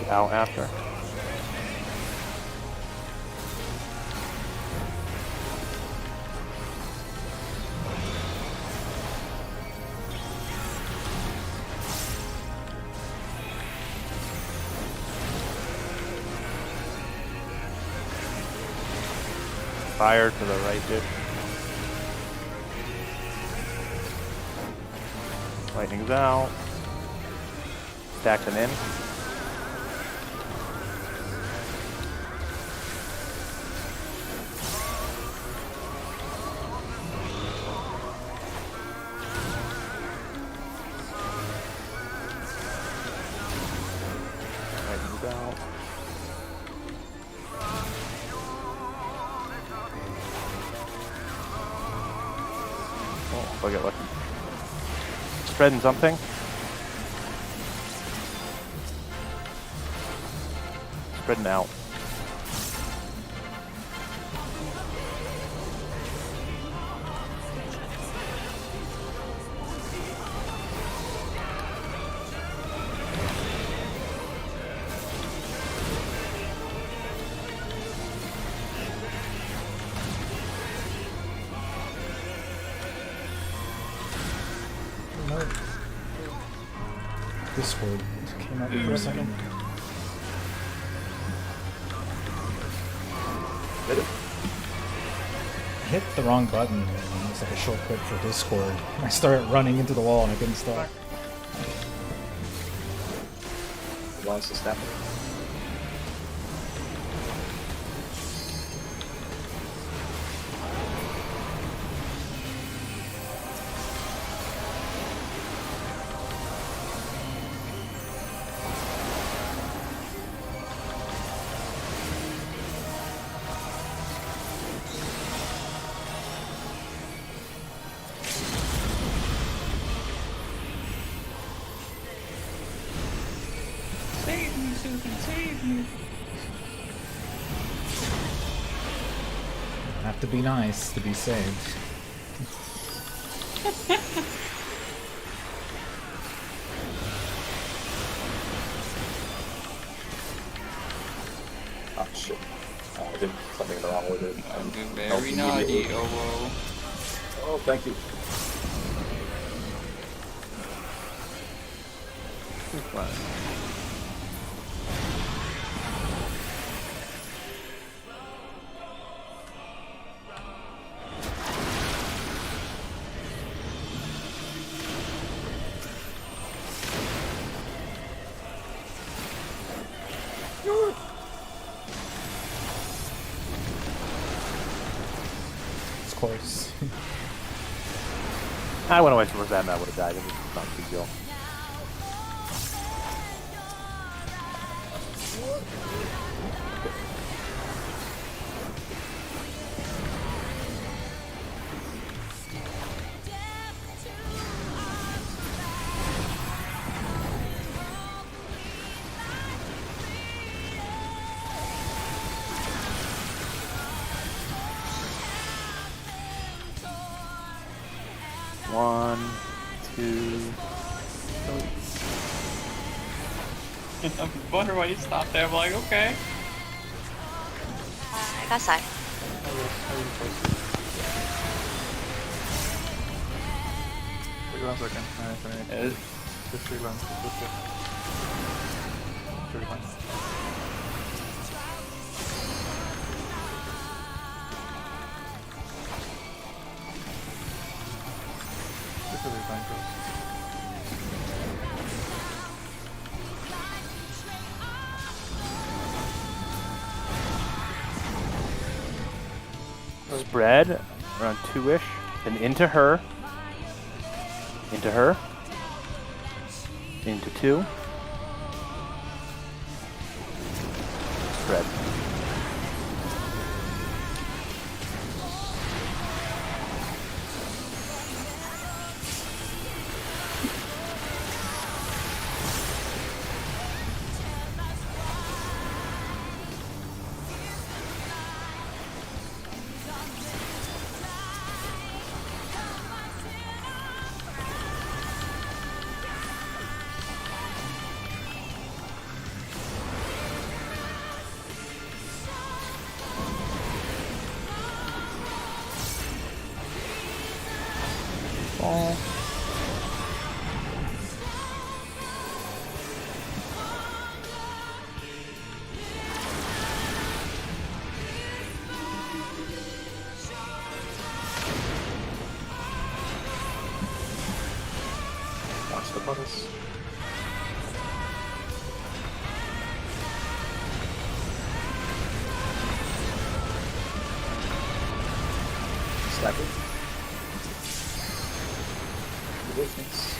Out after. Fire to the right, dude. Lightning's out. Stacking in. Lightning's out. Oh, I'll get lucky. Spreading something. Spreading out. No. Discord came up for a second. Did it? I hit the wrong button, and it looks like a shortcut for Discord. I started running into the wall and I couldn't stop. Why is this happening? Save me, Susan, save me. Have to be nice to be saved. Oh shit. I did something wrong with it. I'm very helping naughty, immediately. oh Oh, thank you. It's close. I went away from that and I would have died. It was not a big deal. One, two, three. I wonder why you stopped there. I'm like, okay. I got side. Wait 1 second. Just freelance. Should be fine. This will be fine, Chris. spread around 2-ish, then into her, into 2, spread. Ball. Watch the puddles. Stack it. Distance.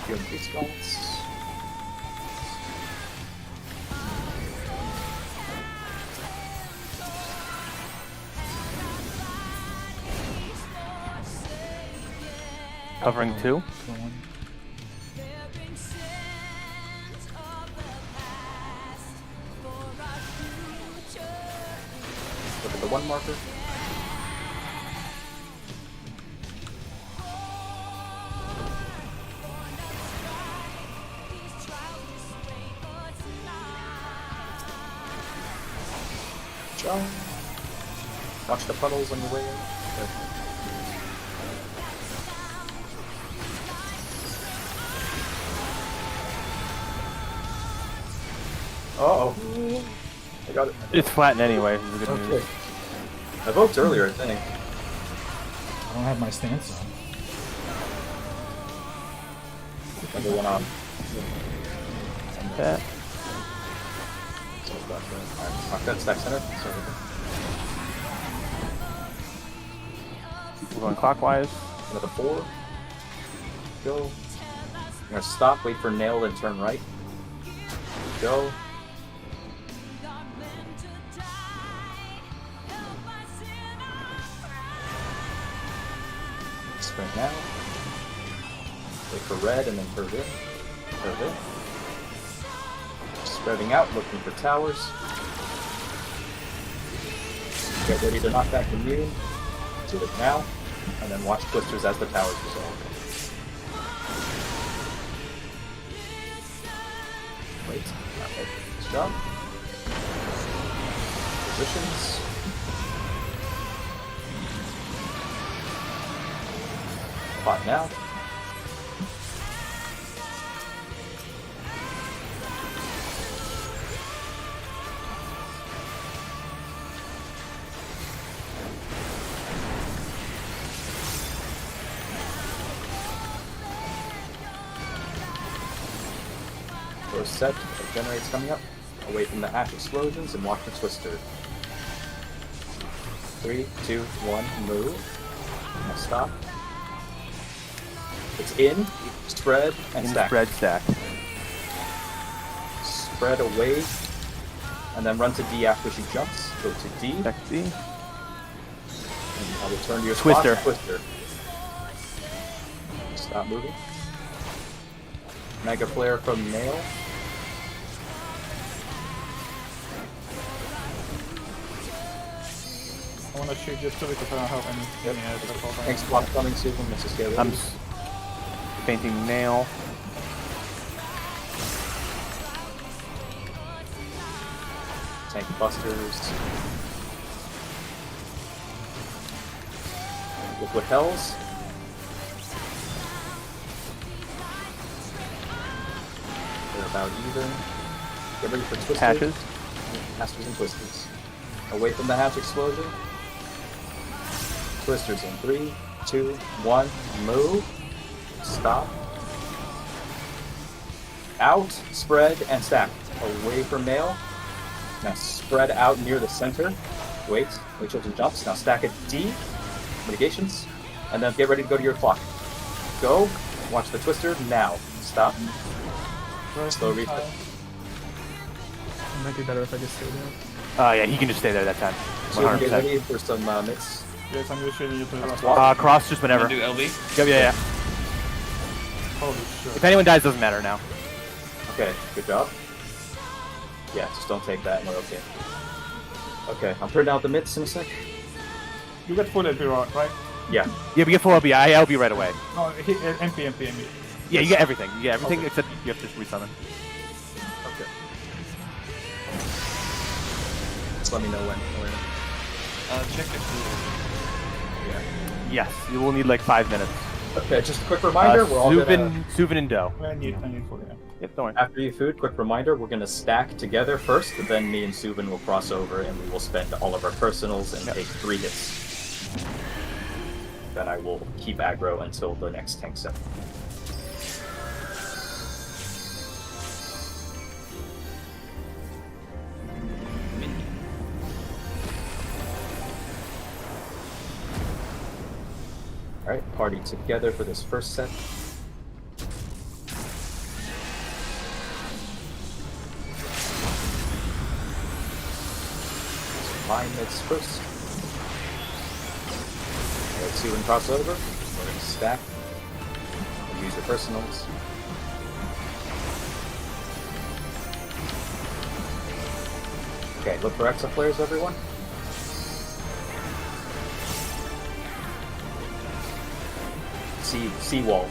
Few increased balance. Covering 2. Going. Look at the 1 marker. Jump. Watch the puddles on your way in. Good. Uh-oh. I got it. It's flattened anyway, this is good Okay. news. I voted earlier, I think. I don't have my stance on. Number 1 on. That. Alright, knock that stack center. Sorry. We're going clockwise. Another 4. Go. I'm gonna stop, wait for nail, then turn right. Go. Sprint now. Wait for red and then curve in. Curve in. Spreading out, looking for towers. Get ready to knock back immune. Do it now. And then watch twisters as the towers resolve. Wait. Okay. Nice job. Positions. Spot now. Close set, it generates coming up. Away from the ash explosions and watch the twister. 3, 2, 1, move. Now stop. It's in, spread, and In stack. spread stack. Spread away, and then run to D after she jumps. Go to D, and Stack D. I'll return to your Twister. spot. Twister. Stop moving. Mega Flare from Nail. I want to shoot just too because I don't have any edge at all. Thanks, block coming soon, Mrs. Scaly. I'm painting nail. Tank Busters. Liquid Hells. They're about even. Get ready for twisters. Hatches. Masters and twisters. Away from the hatch explosion. Twisters in 3, 2, 1. Move. Stop. Out, spread, and stack. Away from nail. Now spread out near the center. Wait till it jumps. Now stack it D. Mitigations. And then get ready to go to your clock. Go. Watch the twister now. Stop. Slow reset. It might be better if I just stay there. Yeah, he can just stay there that time. So you can get 100%. ready for some mitts. Yes, I'm usually you to the Block. Cross just whenever. Wanna do LB? Yeah. Holy shit. If anyone dies, doesn't matter now. Okay, good job. Yeah, just don't take that and we're okay. Okay, I'm putting out the mitts in a sec. You get full LP, right? Yeah. Yeah, we get full LB. I LB right away. No, MP. Yeah, you get everything. You get everything except you have to resummon. Okay. Just let me know when. Check it. Yes, you will need like 5 minutes. Okay, just a quick reminder, we're all gonna... Suvin and Dough. I need full, yeah. Yep, don't worry. After you food, quick reminder, we're gonna stack together first, then me and Subin will cross over and we will spend all of our personals and take 3 hits. Then I will keep aggro until the next tank set. Alright, party together for this first set. Mine mitts first. Let's see when crossover. We're gonna stack. Use your personals. Okay, look for Exa flares, everyone. Sea wall.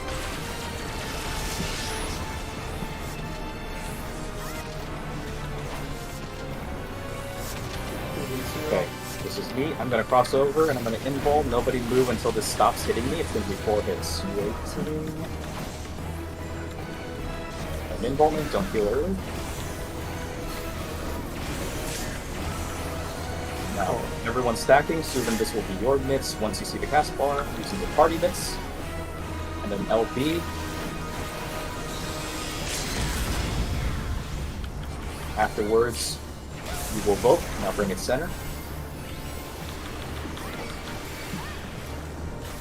Okay, this is me. I'm gonna cross over and I'm gonna invul. Nobody move until this stops hitting me. It's gonna be 4 hits. Waiting. I'm invulning, don't heal early. Now, everyone's stacking. Subin, this will be your mitts once you see the cast bar, using the party mitts. And then LB. Afterwards, you will vote. Now bring it center.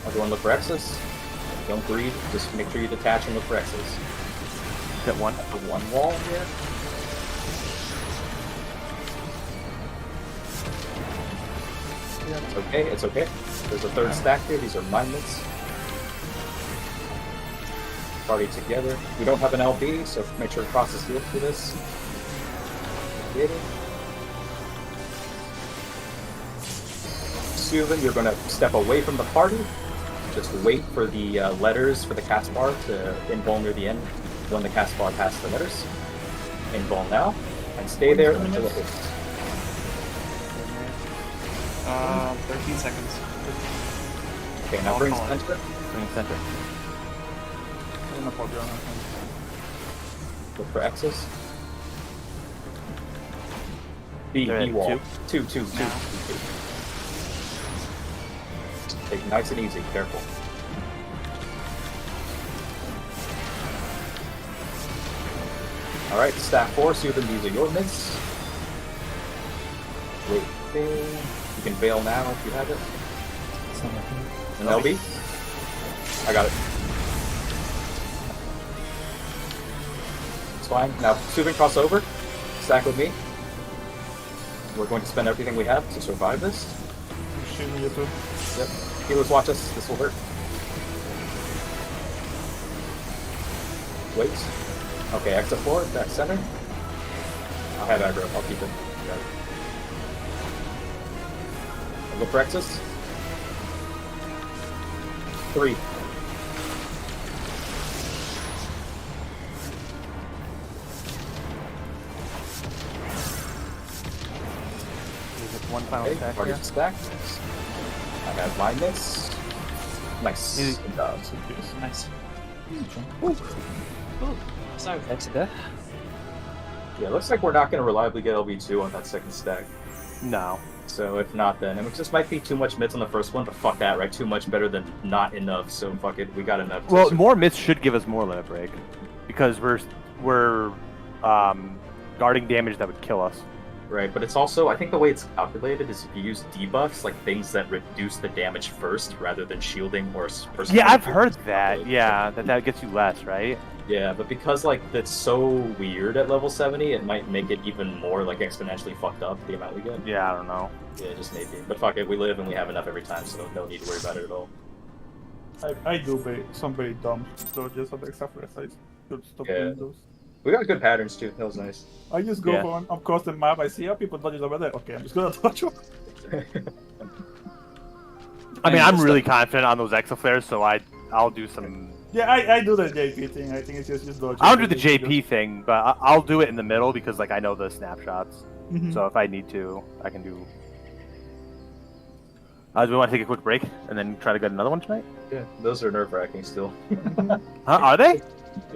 Everyone look for X's. Don't breathe. Just make sure you detach and look for X's. Hit one. The one wall here. It's okay, it's okay. There's a third stack here. These are mine mitts. Party together. We don't have an LB, so make sure Cross is healed for this. Get it. Subin, you're going to step away from the party. Just wait for the letters for the cast bar to invul near the end when the cast bar passes the letters. Invul now, and stay there until it hits. 13 seconds. Okay, now bring center. Bring center. I'm gonna pop you on. Look for X's. B They're at wall. 2? 2. Now. Take it nice and easy, careful. Alright, stack 4, Subin, these are your mitts. Wait, you can bail now if you have it. It's not working. An LB? I got it. It's fine. Now, Subin, cross over. Stack with me. We're going to spend everything we have to survive this. Shooting you too. Yep. Healers, watch us. This will hurt. Wait. Okay, exit forward, back center. I'll have aggro. I'll keep it. Got it. I'll go for X's. 3. There's one final Okay, stack party's here. stacked. I have my mitts. Nice. Easy. Nice. Good Yeah, looks like we're not going to reliably get LB2 on that second stack. No. So if not, then it just might be too much mids on the first one, but fuck that, right? Too much better than not enough. So fuck it, we got enough. Well, more myths should give us more limit break, because we're guarding damage that would kill us. Right, but it's also, I think the way it's calculated is if you use debuffs, like things that reduce the damage first rather than shielding or personal. Yeah, I've heard that. Yeah, that gets you less, right? Yeah, but because like that's so weird at level 70, it might make it even more like exponentially fucked up the amount we get. Yeah, I don't know. Yeah, just maybe. But fuck it, we live and we have enough every time, so no need to worry about it at all. I do some very dumb dodges at the exaflare side. Should stop Yeah. doing those. We got good patterns too. That was nice. I just go Yeah. on across the map. I see how people dodges over there. Okay, I'm just gonna dodge one. I mean, I'm just really confident on those exaflares, so I'll do some. Yeah, I do the JP thing. I think it's just dodging. I don't do the JP thing, but I'll do it in the middle because like I know the snapshots. Mhm. So if I need to, I can do. Do we want to take a quick break and then try to get another one tonight? Yeah, those are nerve-wracking still. Huh? Are they?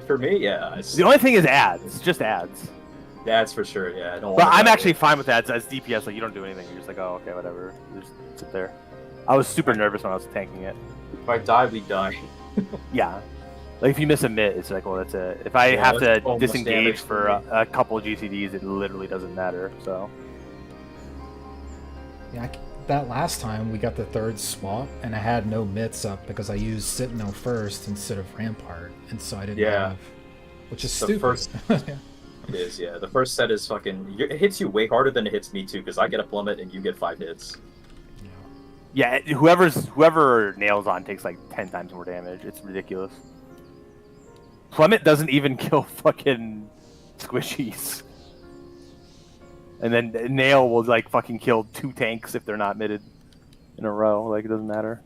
For me, yeah. The only thing is ads, just ads. That's for sure. Yeah, I don't. But want I'm actually fine with ads as DPS. Like you don't do anything. You're just like, oh, okay, whatever. You just sit there. I was super nervous when I was tanking it. If I die, we die. Yeah. Like if you miss a mitt, it's like, well, that's it. If I Yeah, have that's to almost disengage damage for for me. a couple GCDs, it literally doesn't matter. So. Yeah, that last time we got the third swap, and I had no mitts up because I used Sentinel first instead of Rampart, and so I didn't Yeah. have, which is The stupid. first- Yeah. It is, yeah. The first set is fucking. It hits you way harder than it hits me too, because I get a plummet and you get 5 hits. Yeah. Yeah, whoever nails on takes like 10 times more damage. It's ridiculous. Plummet doesn't even kill fucking squishies. And then Nail will like fucking kill 2 tanks if they're not mitted in a row. Like it doesn't matter.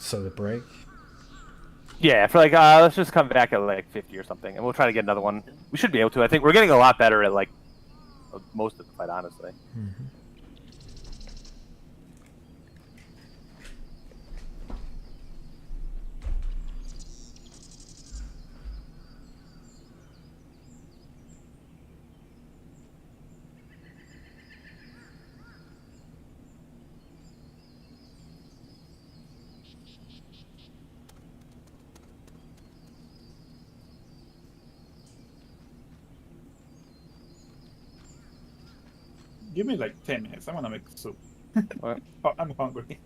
So the break. Yeah, for like let's just come back at like 50 or something, and we'll try to get another one. We should be able to. I think we're getting a lot better at like most of the fight, honestly. Mm-hmm. Give me like 10 minutes. I wanna make soup. Alright. Oh, I'm hungry.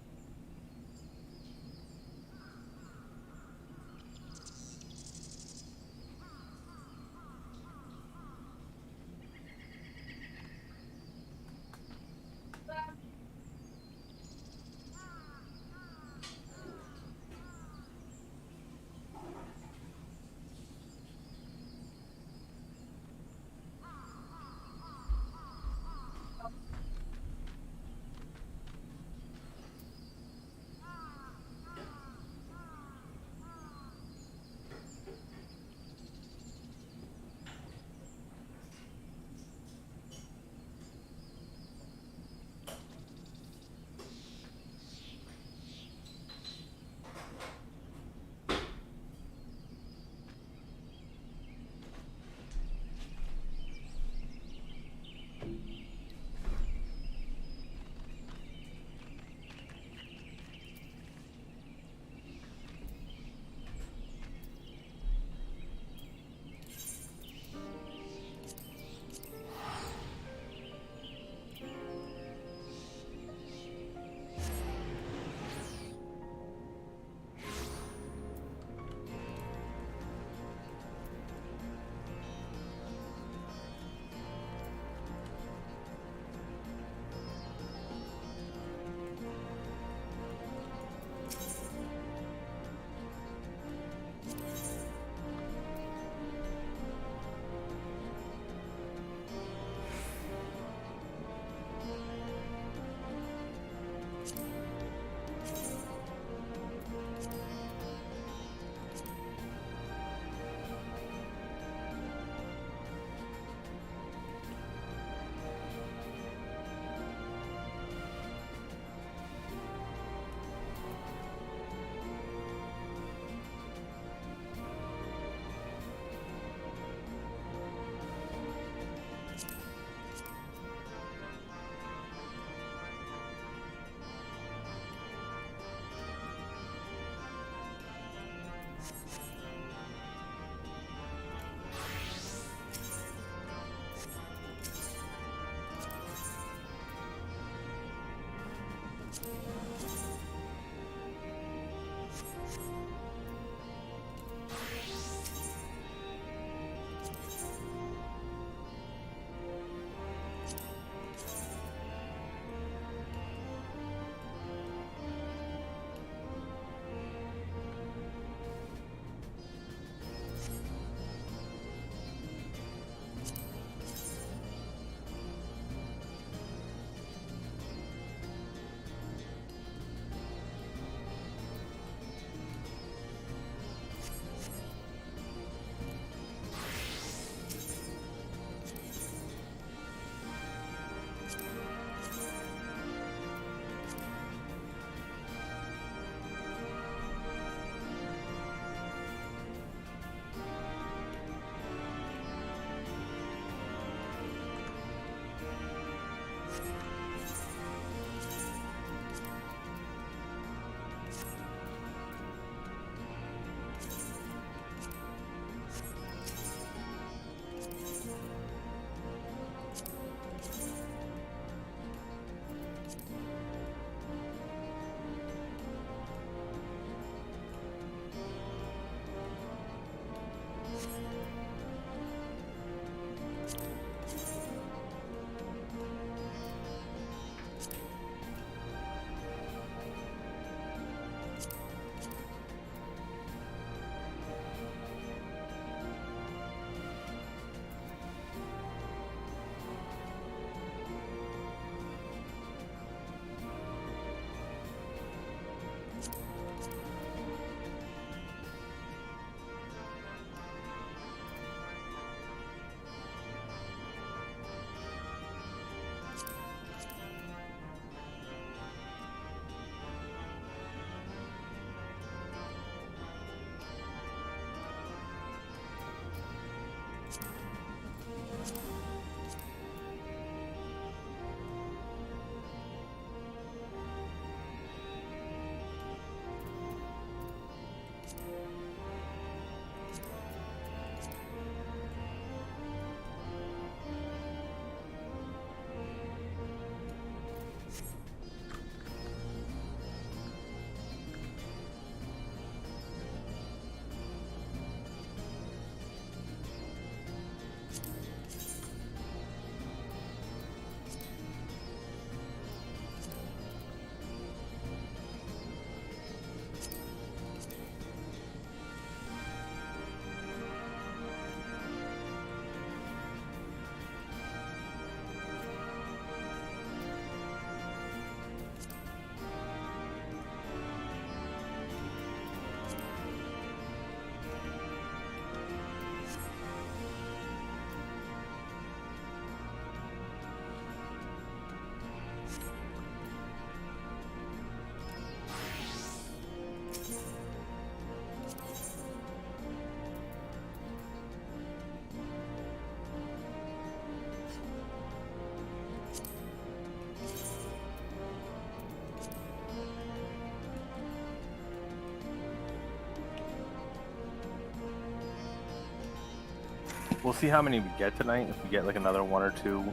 We'll see how many we get tonight. If we get like another 1 or 2,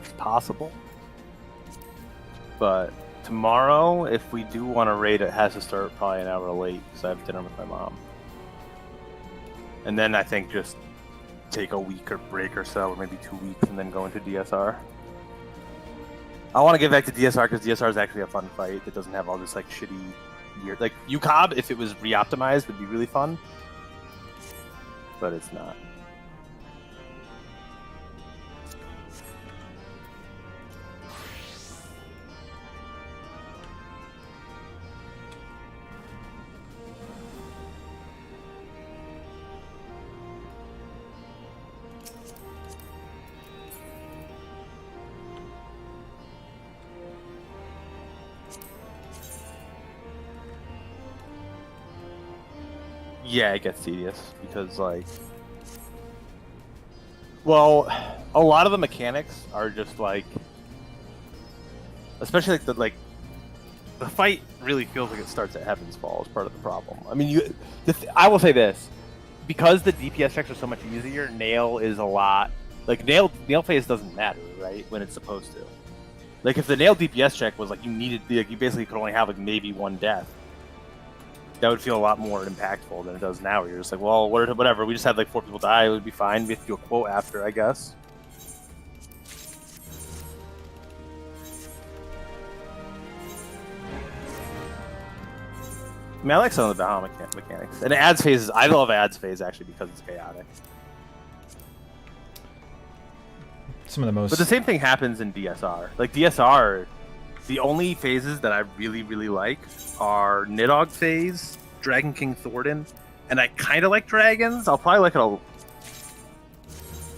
it's possible. But tomorrow, if we do want to raid, it has to start probably an hour late because I have dinner with my mom. And then I think just take a week or break or so, or maybe 2 weeks, and then go into DSR. I want to get back to DSR because DSR is actually a fun fight. It doesn't have all this like shitty, weird like Ucob. If it was re-optimized, would be really fun. But it's not. Yeah, it gets tedious because, like, well, a lot of the mechanics are just like, especially like the fight really feels like it starts at Heaven's Fall is part of the problem. I mean, I will say this, because the DPS checks are so much easier, nail is a lot like nail phase doesn't matter, right, when it's supposed to. Like if the nail DPS check was like you needed, like you basically could only have like maybe 1 death. That would feel a lot more impactful than it does now. Where you're just like, well, whatever. We just had like 4 people die. It would be fine. We have to do a quote after, I guess. I mean, I like some of the Baha mechanics. And ads phases, I love ads phase actually because it's chaotic. Some of the most. But the same thing happens in DSR. Like DSR, the only phases that I really, really like are Nidhogg phase, Dragon King Thornton, and I kind of like dragons. I'll probably like it. I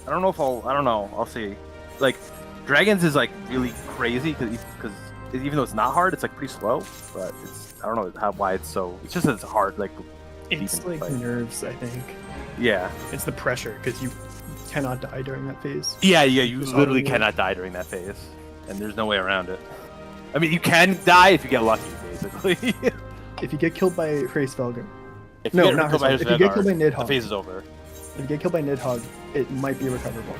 don't know if I don't know. I'll see. Like, dragons is like really crazy because even though it's not hard, it's like pretty slow. But it's I don't know why it's so. It's just that it's hard. Like It's like nerves, I think. Yeah. It's the pressure because you cannot die during that phase. Yeah. You Just literally auto-war. cannot die during that phase, and there's no way around it. I mean, you can die if you get lucky, basically. If you get killed by Hraesvelgr, If you No, get not killed by Hraesvelgr. If you get killed by Hraesvelgr, Nidhogg. the phase is over. if you get killed by Nidhogg, it might be recoverable.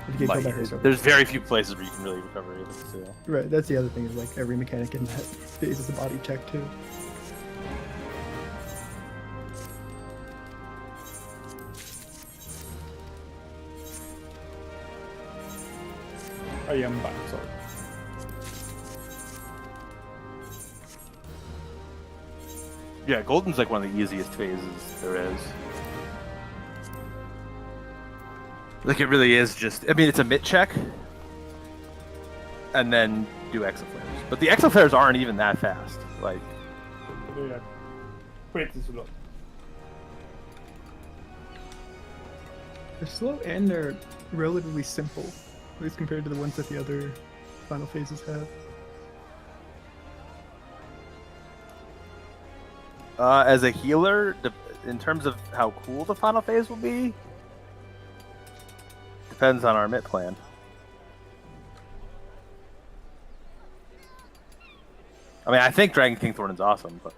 If you get killed by Hraesvelgr. There's very few places where you can really recover it. So. Right, that's the other thing is like every mechanic in that phase is a body check too. I am back, sorry. Yeah, Golden's like one of the easiest phases there is. Like it really is just. I mean, it's a mid check, and then do exoflares. But the exoflares aren't even that fast. Like, They are pretty slow. They're slow and they're relatively simple, at least compared to the ones that the other final phases have. as a healer, in terms of how cool the final phase will be, depends depends on our mitt plan. I mean, I think Dragon King Thornton's awesome, but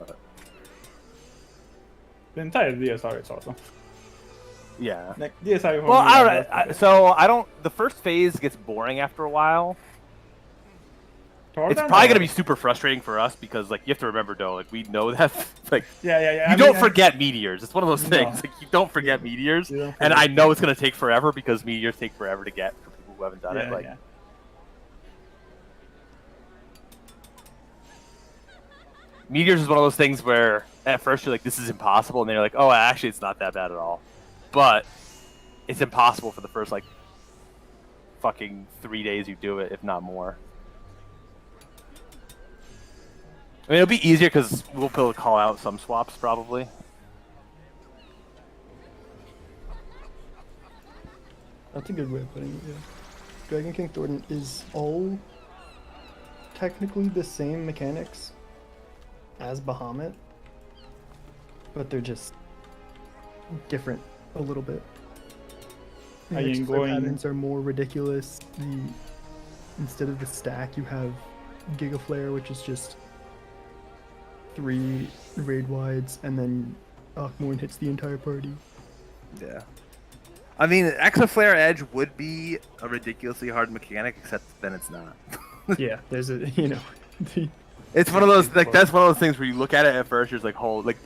The entire DSR is awesome. yeah. Like DSR. Well, I don't. The first phase gets boring after a while. It's probably gonna be super frustrating for us because, like, you have to remember, though, like, we know that, like, Yeah. you don't forget meteors. It's one of those things. Like, you don't forget meteors, and I know it's gonna take forever because meteors take forever to get for people who haven't done it. Like, meteors is one of those things where at first you're like, this is impossible, and then you're like, oh, actually, it's not that bad at all. But it's impossible for the first, like, fucking 3 days you do it, if not more. I mean, it'll be easier because we'll be able to call out some swaps, probably. That's a good way of putting it, yeah. Dragon King Thornton is all technically the same mechanics as Bahamut, but they're just different a little bit. The extra patterns are more ridiculous. Instead of the stack, you have Giga Flare, which is just 3 raid wides, and then Akmorn hits the entire party. Yeah. I mean, Exaflare Edge would be a ridiculously hard mechanic, except then it's not. Yeah, there's a, It's one of those, like, that's one of those things where you look at it at first, you're just like, oh, like,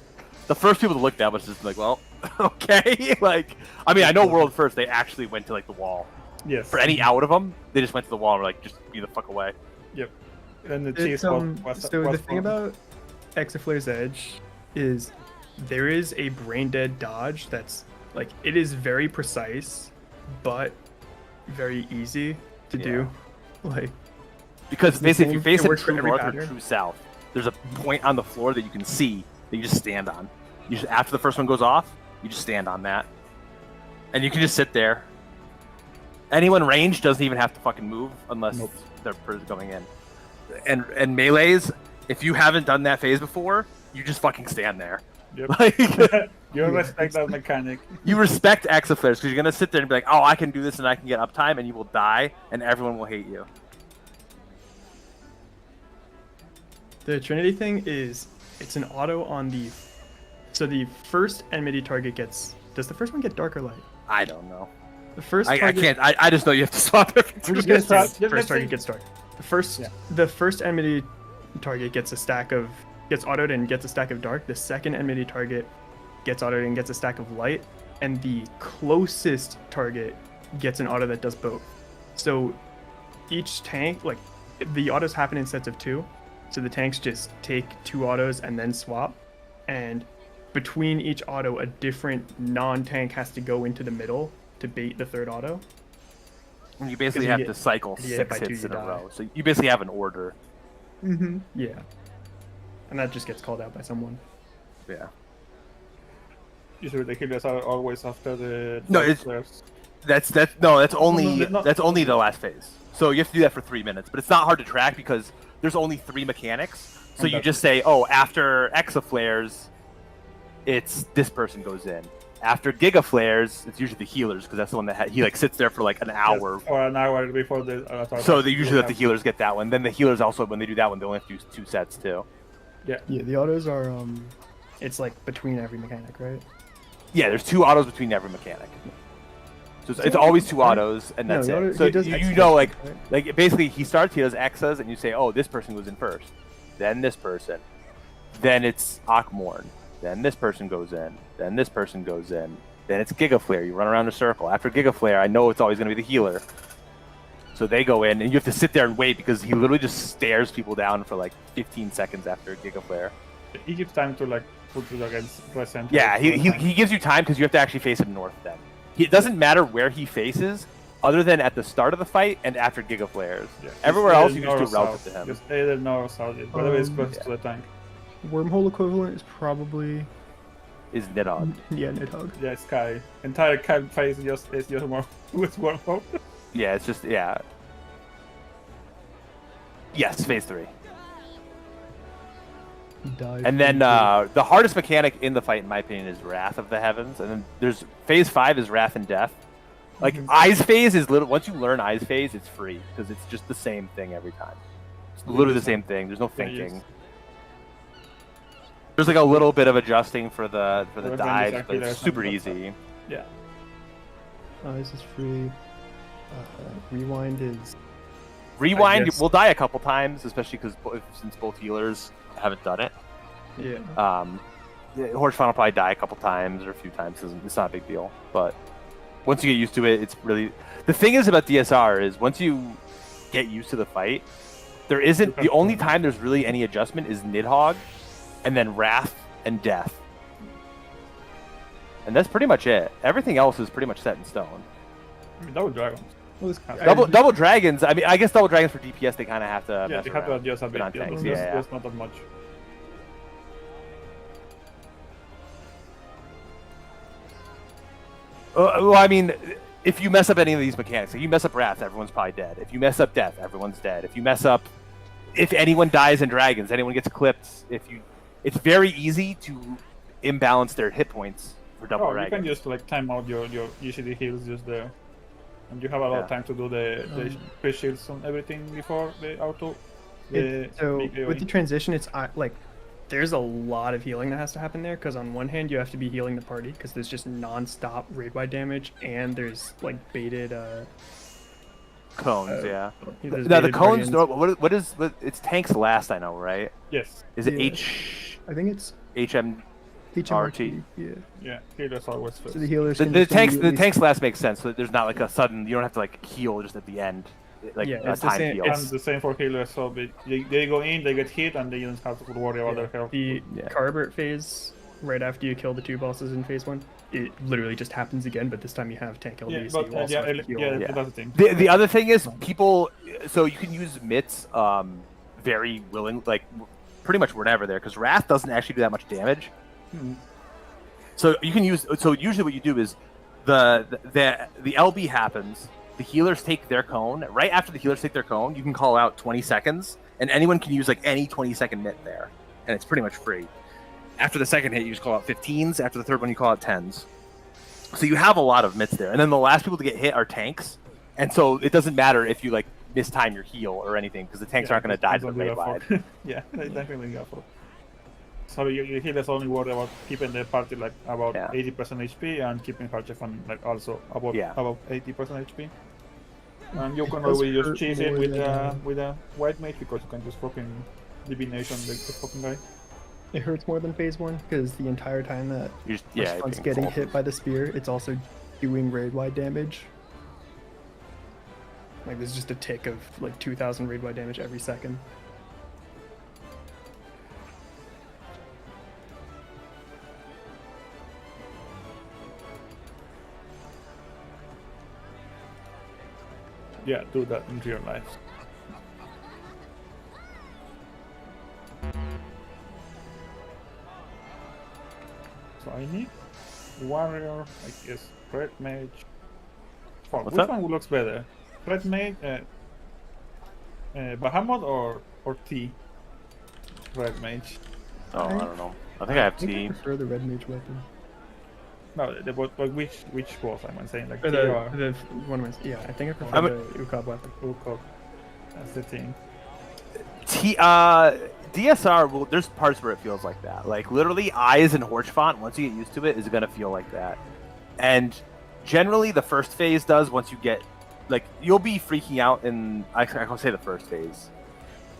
the first people to look at that was just like, well, okay. Like, I mean, I know World First, they actually went to, like, the wall. Yes. For any out of them, they just went to the wall and were like, just be the fuck away. Yep. And the cheese was the thing about Exaflare's Edge is there is a brain dead dodge that's like, it is very precise but very easy to do. Like, because basically if you face it true every north pattern. or true south, there's a point on the floor that you can see that you just stand on. You just, after the first one goes off, you just stand on that. And you can just sit there. Anyone ranged doesn't even have to fucking move unless they're going in. And melees, if you haven't done that phase before, you just fucking stand there. Yep. Like, you respect that mechanic. you respect Exaflares because you're gonna sit there and be like, oh, I can do this and I can get uptime, and you will die, and everyone will hate you. The Trinity thing is, it's an auto on the, so the first enmity target gets, does the first one get dark or light? I don't know. The first I target, can't. I just know you have to swap every I'm just gonna say first target gets dark. The first enmity target gets a stack of, gets autoed and gets a stack of dark. The second enmity target gets autoed and gets a stack of light, and the closest target gets an auto that does both. So each tank, like, the autos happen in sets of 2, so the tanks just take 2 autos and then swap, and between each auto a different non-tank has to go into the middle to bait the third auto. And you basically have to cycle 6 hits in a row. So you basically have an order. Yeah. And that just gets called out by someone. Yeah. Usually the healers are always after the No, it's players. that's only the last phase. So you have to do that for 3 minutes, but it's not hard to track because there's only 3 mechanics. So you just say, oh, after Exaflares, it's this person goes in. After Giga Flares, it's usually the healers because that's the one that he like sits there for like an hour. Yes, or an hour before the. So they usually let the healers get that one. Then the healers also, when they do that one, they only have to do 2 sets too. Yeah, the autos are it's like between every mechanic, right? Yeah, there's 2 autos between every mechanic. So it's always 2 autos, and that's it. So you know, like basically he starts, he does Exas, and you say, oh, this person goes in first, then this person, then it's Akmorn, then this person goes in, then this person goes in, then it's Giga Flare. You run around a circle. After Giga Flare, I know it's always going to be the healer. So they go in, and you have to sit there and wait because he literally just stares people down for like 15 seconds after Giga Flare. He gives time to like put it against Resident. Yeah, he gives you time because you have to actually face him north then. It doesn't matter where he faces, other than at the start of the fight and after Giga Flares. Yeah, everywhere else, you just do relative to him. Just either north or south, whatever is closest to the tank. Wormhole equivalent is probably... Is Nidhogg. Yeah, Nidhogg. Yeah, Sky. Entire camp phase is just more with Wormhole. Yeah, it's just, yeah. Yes, phase 3. And then the hardest mechanic in the fight, in my opinion, is Wrath of the Heavens. And then there's phase 5 is Wrath and Death. Like Eyes Phase is little. Once you learn Eyes Phase, it's free because it's just the same thing every time. It's literally the same thing. There's no thinking. There's like a little bit of adjusting for the dives, but it's super easy. Yeah. This is free. Rewind is. Rewind, we'll die a couple times, especially because since both healers haven't done it. Yeah. Horse Fawn will probably die a couple times or a few times. It's not a big deal, but once you get used to it, it's really. The thing is about DSR is once you get used to the fight, there isn't the only time there's really any adjustment is Nidhogg, and then Wrath and Death, and that's pretty much it. Everything else is pretty much set in stone. I mean, Double Dragons. Double Dragons. I mean, I guess Double Dragons for DPS they kind of have to. Yeah, they have to adjust a bit. On tanks. There's not that much. Well, I mean, if you mess up any of these mechanics, if you mess up Wrath, everyone's probably dead. If you mess up Death, everyone's dead. If you mess up, if anyone dies in Dragons, anyone gets clipped. It's very easy to imbalance their hit points for Double Dragons. You can just like time out your usually heals just there, and you have a lot of time to do the quick shields on everything before the auto. So with the transition, it's like there's a lot of healing that has to happen there because on one hand you have to be healing the party because there's just non-stop raid-wide damage and there's like baited cones. Now the cones. What is it's tanks last? I know, right? Yes. Is it I think it's HMRT. Yeah, healers always first. So the healers. The tanks last makes sense. So there's not like a sudden. You don't have to like heal just at the end. Like it's time the same. heal. And the same for healers. So they go in, they get hit, and they don't have to worry about their health. The Carbert phase, right after you kill the 2 bosses in phase 1, it literally just happens again. But this time you have tank LB. Yeah, so but you also have to heal. that's the thing. The other thing is people. So you can use mitts very willing, like pretty much whenever there, because Wrath doesn't actually do that much damage. So you can use. So usually what you do is the LB happens. The healers take their cone. Right after the healers take their cone, you can call out 20 seconds, and anyone can use like any 20-second mitt there, and it's pretty much free. After the second hit, you just call out 15s. After the third one, you call out 10s. So you have a lot of mitts there, and then the last people to get hit are tanks, and so it doesn't matter if you like mistime your heal or anything because the tanks aren't going to die to the raid wide. Yeah, they definitely go for. So your healers only worry about keeping the party like about 80% HP and keeping Harchefan like also about 80% HP. And you can always just cheese it with a white mage because you can just fucking divination the fucking guy. It hurts more than phase 1 because the entire time that Harchef's getting hit by the spear, it's also doing raid-wide damage. Like there's just a tick of like 2,000 raid-wide damage every second. Yeah, do that in real life. So I need warrior, I guess, red mage. Oh, which one looks better? Red mage, Bahamut or T? Red mage. Oh, I don't know. I think I have T. I prefer the red mage weapon. No, but which boss am I saying? Like or T or the one was I think I prefer the Ucob weapon. Ucob. That's the thing. DSR, well, there's parts where it feels like that. Like literally, Eyes and Horchefant, once you get used to it, is gonna feel like that. And generally, the first phase does. Once you get, like, you'll be freaking out in. I can say the first phase.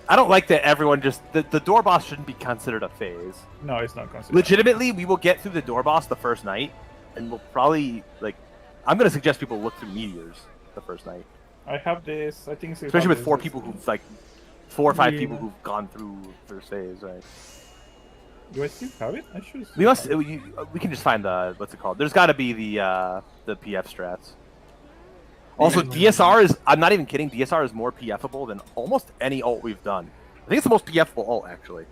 I don't like that everyone just the door boss shouldn't be considered a phase. No, it's not considered. Legitimately, we will get through the door boss the first night, and we'll probably like. I'm gonna suggest people look through meteors the first night. I have this. I think especially with 4 people who've like 4 or 5 people who've gone through first phase, right? Do I still have it? I should. We must. We can just find the what's it called. There's got to be the PF strats. Also, DSR is. I'm not even kidding. DSR is more PFable than almost any ult we've done. I think it's the most PFable ult actually.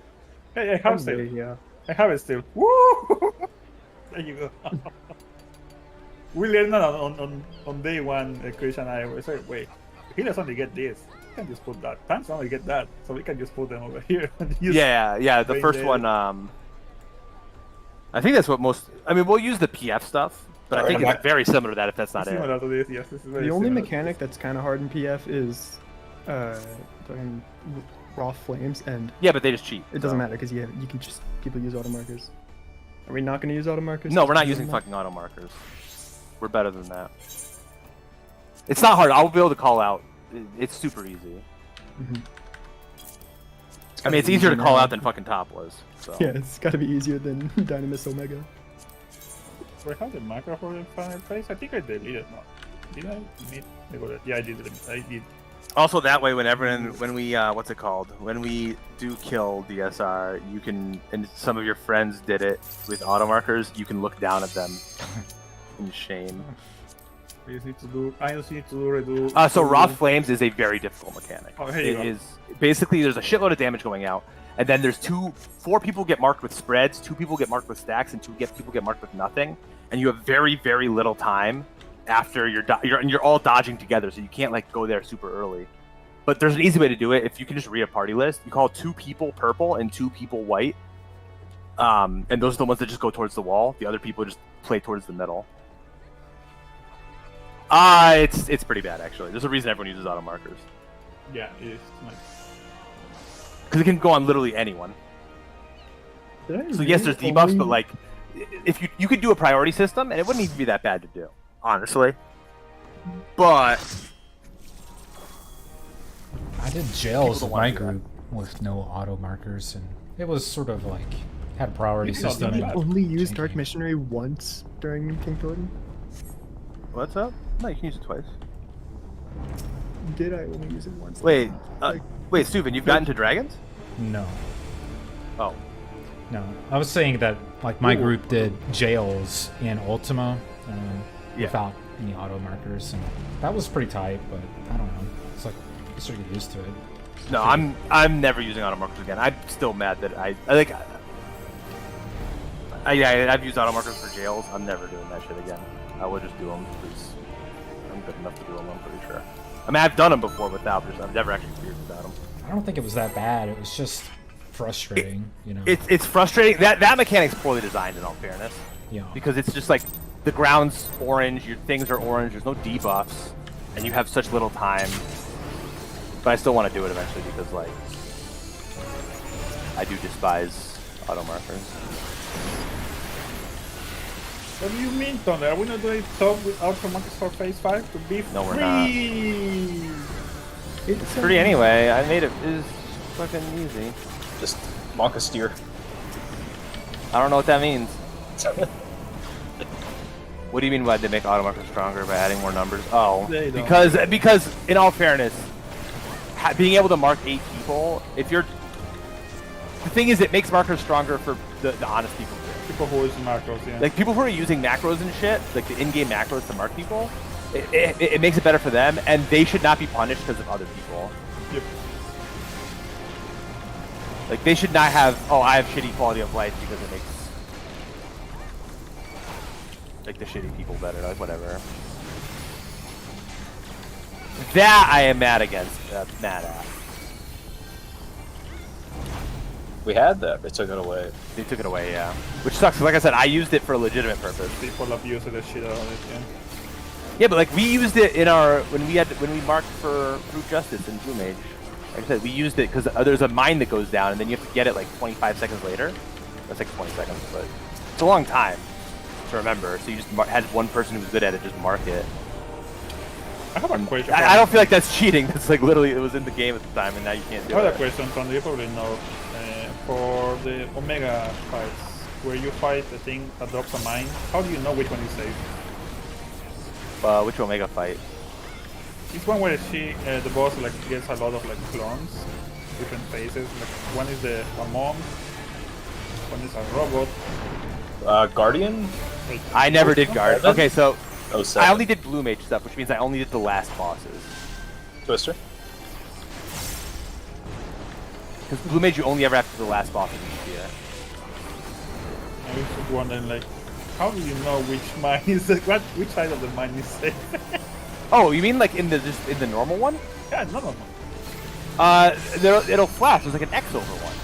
Hey, I have still. Yeah, I have it still. Woo! There you go. We learned that on day 1. Chris and I were saying, wait, he doesn't only get this. We can just put that. Tanks only get that, so we can just put them over here. Yeah. The first one. I think that's what most. I mean, we'll use the PF stuff But I think it's very similar to that if that's not it. Similar to this, yes. This is very The only similar. mechanic that's kind of hard in PF is fucking raw flames, and Yeah, but they just cheat. it doesn't matter because you can just people use auto markers. Are we not going to use auto markers? No, we're not using fucking auto markers. We're better than that. It's not hard. I'll be able to call out. It's super easy. Mhm. I mean, it's easier to call out than fucking top was. So. Yeah, it's got to be easier than Dynamis Omega. Do I have the macro for the final phase? I think I deleted. No, did I? Yeah, I did. I did. Also, that way, when we what's it called? When we do kill DSR, you can, and some of your friends did it with auto markers. You can look down at them in shame. I just need to do redo. So raw flames is a very difficult mechanic. Oh, here you go. It is basically there's a shitload of damage going out, and then there's 4 people get marked with spreads, 2 people get marked with stacks, and 2 people get marked with nothing, and you have very, very little time after you're all dodging together, so you can't like go there super early. But there's an easy way to do it. If you can just read a party list, you call 2 people purple and 2 people white, and those are the ones that just go towards the wall. The other people just play towards the middle. It's pretty bad actually. There's a reason everyone uses auto markers. Yeah, it is nice. Because it can go on literally anyone. So yes, there's debuffs, but like, if you could do a priority system, and it wouldn't even be that bad to do, honestly. But I did jails don't with wanna my do that. group with no auto markers, and it was sort of like had a priority It's not system. that and bad. Only use Dark changing. Missionary once during King Thornton. what's up? No, you can use it twice. Did I only use it once? Wait, Like, wait, Steuben, you've gotten to dragons? No, Oh, no. I was saying that like my group did jails in Ultima Yeah. without any auto markers, and that was pretty tight. But I don't know. It's like you sort of get used to it. no, I'm never using auto markers again. I'm still mad that I've used auto markers for jails. I'm never doing that shit again. I would just do them because I'm good enough to do them. I'm pretty sure. I mean, I've done them before without, but I've never actually cleared without them. I don't think it was that bad. It was just frustrating, you know. It's frustrating. That mechanic's poorly designed in all fairness. Yeah. Because it's just like the ground's orange, your things are orange, there's no debuffs, and you have such little time. But I still want to do it eventually because like I do despise auto markers. What do you mean, Thunder? Are we not doing top with auto markers for phase 5 to be No, we're free? it's Free anyway. I made it. It's fucking easy. Just Monka steer. I don't know what that means. What do you mean by they make auto markers stronger by adding more numbers? Oh, They don't. because in all fairness, being able to mark 8 people, if you're the thing is, it makes markers stronger for the honest people. People who use macros, yeah. Like people who are using macros and shit, like the in-game macros to mark people, it makes it better for them, and they should not be punished because of other people. Yep. Like they should not have, oh, I have shitty quality of life because it makes like the shitty people better, like whatever. That I am mad against, mad at. We had that, they took it away. They took it away, yeah. Which sucks, 'cause like I said, I used it for a legitimate purpose. People abuse the shit out of it, yeah. Yeah, but like we used it in our when we marked for Brute Justice in Blue Mage. Like I said, we used it because there's a mine that goes down, and then you have to get it like 25 seconds later. That's like 20 seconds, but it's a long time to remember. So you just had one person who was good at it just mark it. I have a question. I don't feel like that's cheating. That's like literally it was in the game at the time, and now you can't do I have a it. question, Thunder. You probably know. For the Omega fights, where you fight the thing that drops a mine, how do you know which one is safe? Which Omega fight? It's one where the boss like gets a lot of like clones, different faces. Like one is a mom, one is a robot. Guardian? Like, I never did guard. Seven? Okay, so Oh, 7. I only did Blue Mage stuff, which means I only did the last bosses. Twister? Because Blue Mage, you only ever have to do the last boss in each tier. I was just wondering, like, how do you know which mine is which side of the mine is safe? Oh, you mean like in the normal one? Yeah, no. It'll flash. There's like an X over one,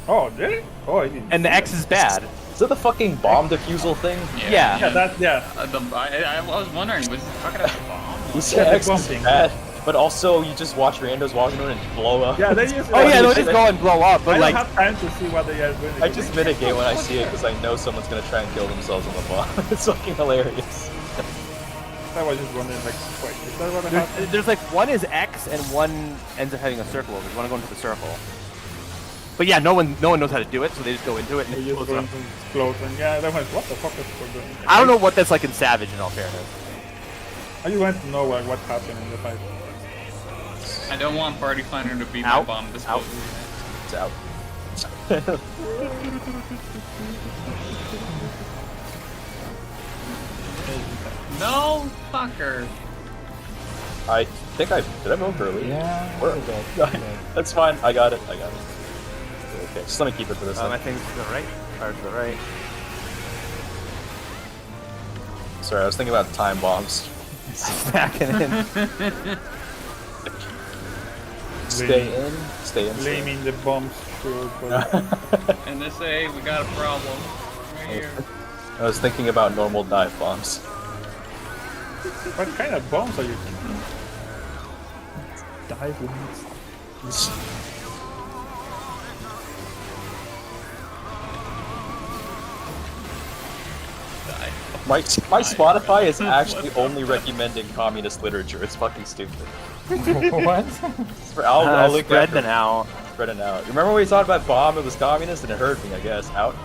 Oh, really? Oh, I didn't. and the see X that. is bad. Is that the fucking bomb defusal thing? Yeah. Yeah, that, yeah. I was wondering, was he talking about the bomb? You Yeah, say the X bomb is thing. bad, but also you just watch randos walking around and blow up. Yeah, they use Oh yeah, they'll just go and blow up, I but don't like, have time to see what they are doing. I just mitigate when I see it because I know someone's gonna try and kill themselves on the bomb. It's fucking hilarious. I was just wondering, like, wait, is that what I have? there's like one is X and one ends up having a circle. There's one going to the circle. But yeah, no one knows how to do it, so they just go into it and They it just blows go up. into close and yeah, they're like, what the fuck is people doing? I don't know what that's like in Savage, in all fairness. I just want to know like, what happened in the fight. I don't want Party Finder to be my Out. bomb disposal. It's out. No, fucker. I think did I move early? Yeah. Where? we're good, we're good. That's fine. I got it. Okay, just let me keep it for this. My one. thing's to the right, fire to the right. Sorry, I was thinking about time bombs. Stacking in. Stay in. Stay in. Blaming the bombs for NSA, we got a problem. Right here. I was thinking about normal dive bombs. What kind of bombs are you thinking? Dive ones. My Spotify is actually only recommending communist literature. It's fucking stupid. What? I'll link Spread after. them out. Spreading out. Remember when we talked about bomb? It was communist, and it hurt me. I guess out.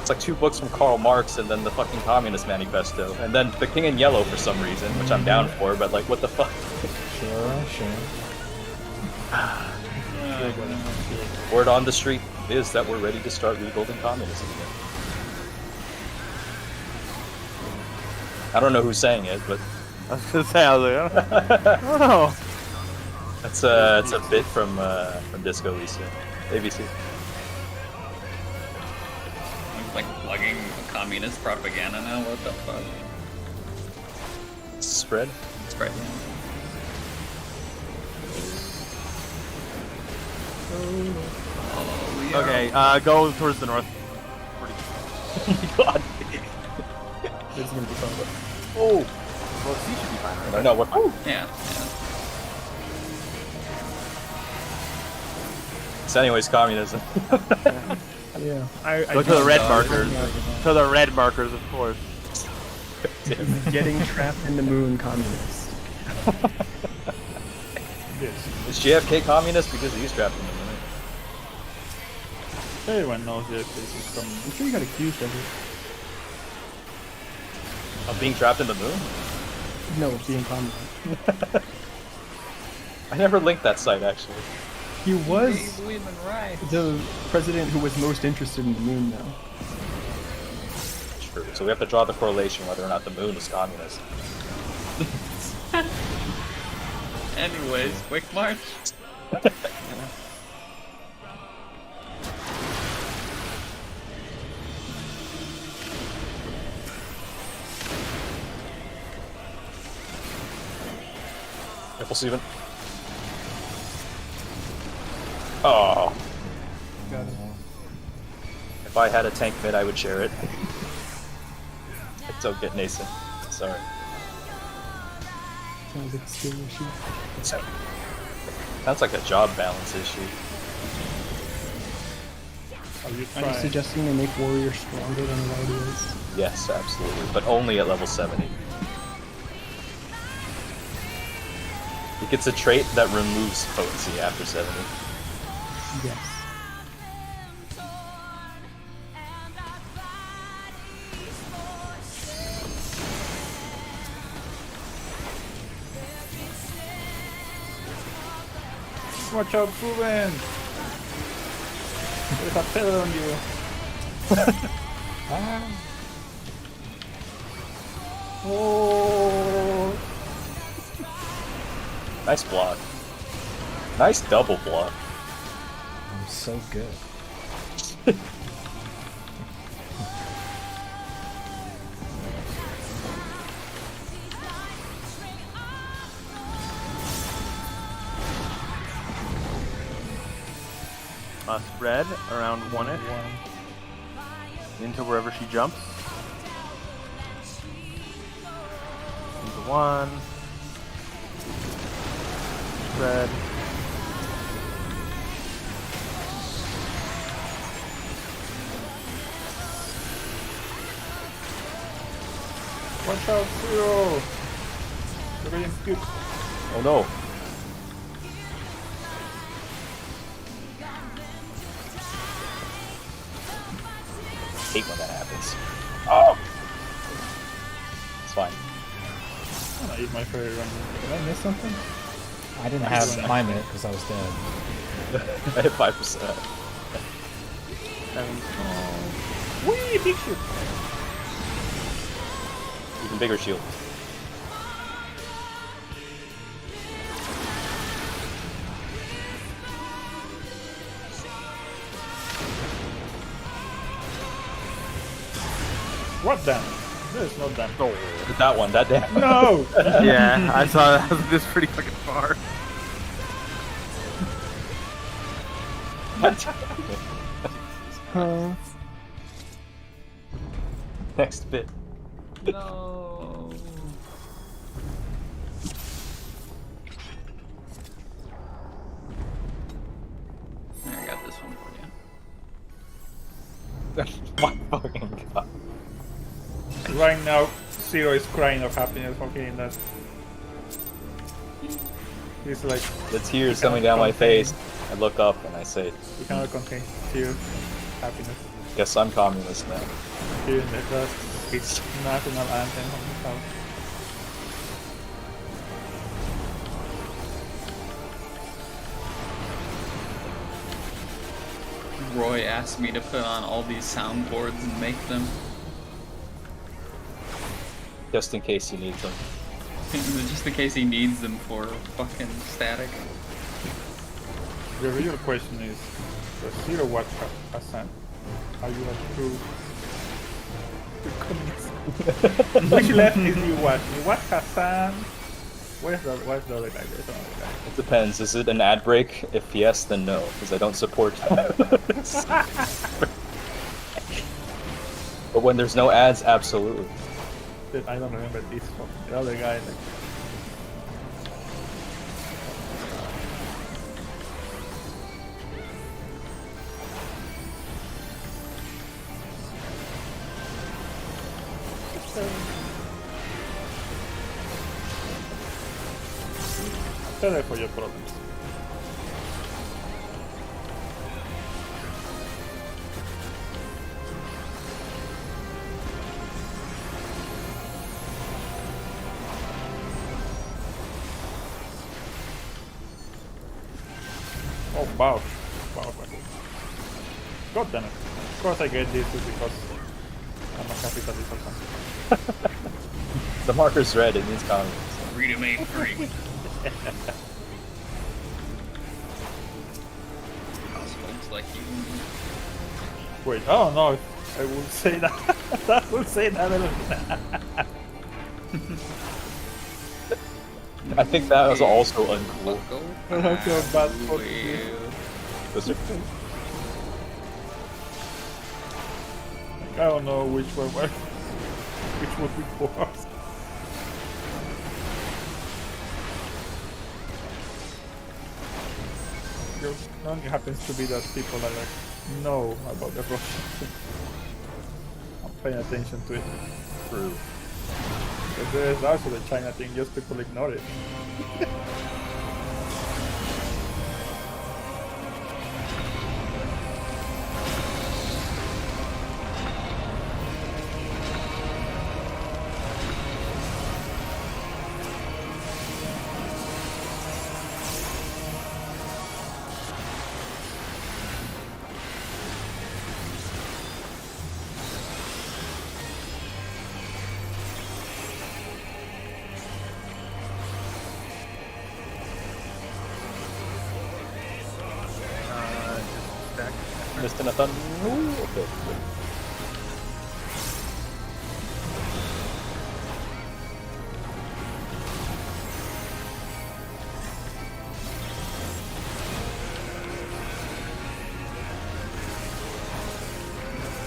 It's like 2 books from Karl Marx, and then the fucking Communist Manifesto, and then The King in Yellow for some reason, which I'm down for. But like, what the fuck? Sure. Word on the street is that we're ready to start rebuilding communism again. I don't know who's saying it, but I was gonna say, I was like, I don't know. it's a bit from Disco Lisa, ABC. I'm like plugging communist propaganda now. What the fuck? Spread. Spread. Oh, yeah. Okay, go towards the north. God. This is gonna be fun. Oh. Well, C should be fine, right? No, we're fine. Yeah. It's anyways communism. Yeah. Go to the red markers. To the red markers, of course. Getting trapped in the moon, communist. Yes. Is JFK communist because he's trapped in the moon? Everyone knows that this is coming. I'm sure you got accused of Of being trapped in the moon? it. No, of being communist. I never linked that site actually. He was Women right. the president who was most interested in the moon, though. True. So we have to draw the correlation whether or not the moon is communist. Anyways, quick march. Triple Steven. Oh. If I had a tank mid, I would share it. Don't get nascent. Sorry. Sounds like a skill issue. Sounds like a job balance issue. Are you Are you trying? suggesting they make warrior stronger than it already is? Yes, absolutely. But only at level 70. It gets a trait that removes potency after 70. Yes. Watch out, Ruben! There's a pillar on you. Oh! Nice block. Nice double block. I'm so good. Spread around 1-ish. into wherever she jumps. Into one. Spread. Watch out, Zero! You're getting cute. Oh no. Hate when that happens. Oh! It's fine. I'm gonna eat my fairy run. Did I miss something? I didn't have mine yet because I was dead. I hit 5%. Whee! Big shoot! Even bigger shield. What damage? There's no damage. Oh, hit that one, that damn. No! Yeah, I saw that. This pretty fucking far. Next bit. No. I got this one for you. My fucking god. Right now, Zero is crying of happiness for getting that. He's like, The tears coming down my face. I look up and I say, you cannot contain tears, happiness. guess I'm communist now. Here in the dust, it's national anthem from the south. Roy asked me to put on all these soundboards and make them. Just in case you need them. Just in case he needs them for fucking static. The real question is, does Zero watch Hassan? Are you a true communist? Which left is you watch? You watch Hassan? Where's the other guy? There's another guy. It depends. Is it an ad break? If yes, then no, because I don't support that. But when there's no ads, absolutely. I don't remember this one. The other guy, like, sorry for your problems. Oh, wow. Wow. God damn it. Of course I get this is because I'm a capitalist or something. The marker's red, it means communist. Freedom ain't free. Folks like you. Wait, oh no, I will say that. I will say that. I think that was also uncool. I don't feel bad for Was there- I don't know which one which would be worse. It only happens to be that people are like know about the Russians. I'm paying attention to it. True. But there's also the China thing, just people ignore it. Mr. Nathan? No? Okay.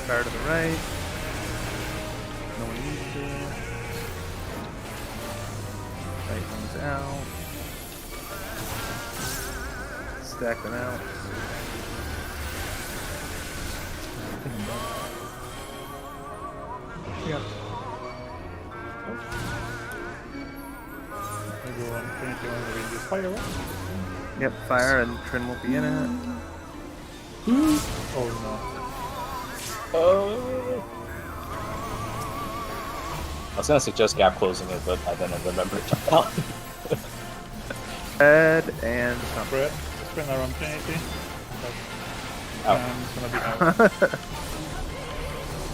Fire to the right. No one needs to. Lightning's out. Stack them out. Yeah. Everyone currently on the range is fire, right? Yep, fire and Trin will be in it. Oh Oh. I was gonna suggest gap closing it, but I didn't remember it. Red and no. something. Spread. Spin around Trinity. Out. And it's gonna be out.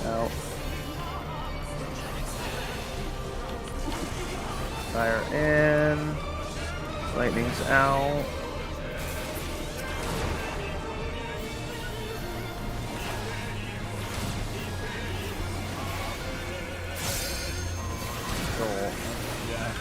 Out. Fire in. Lightning's out. Cool. Yeah.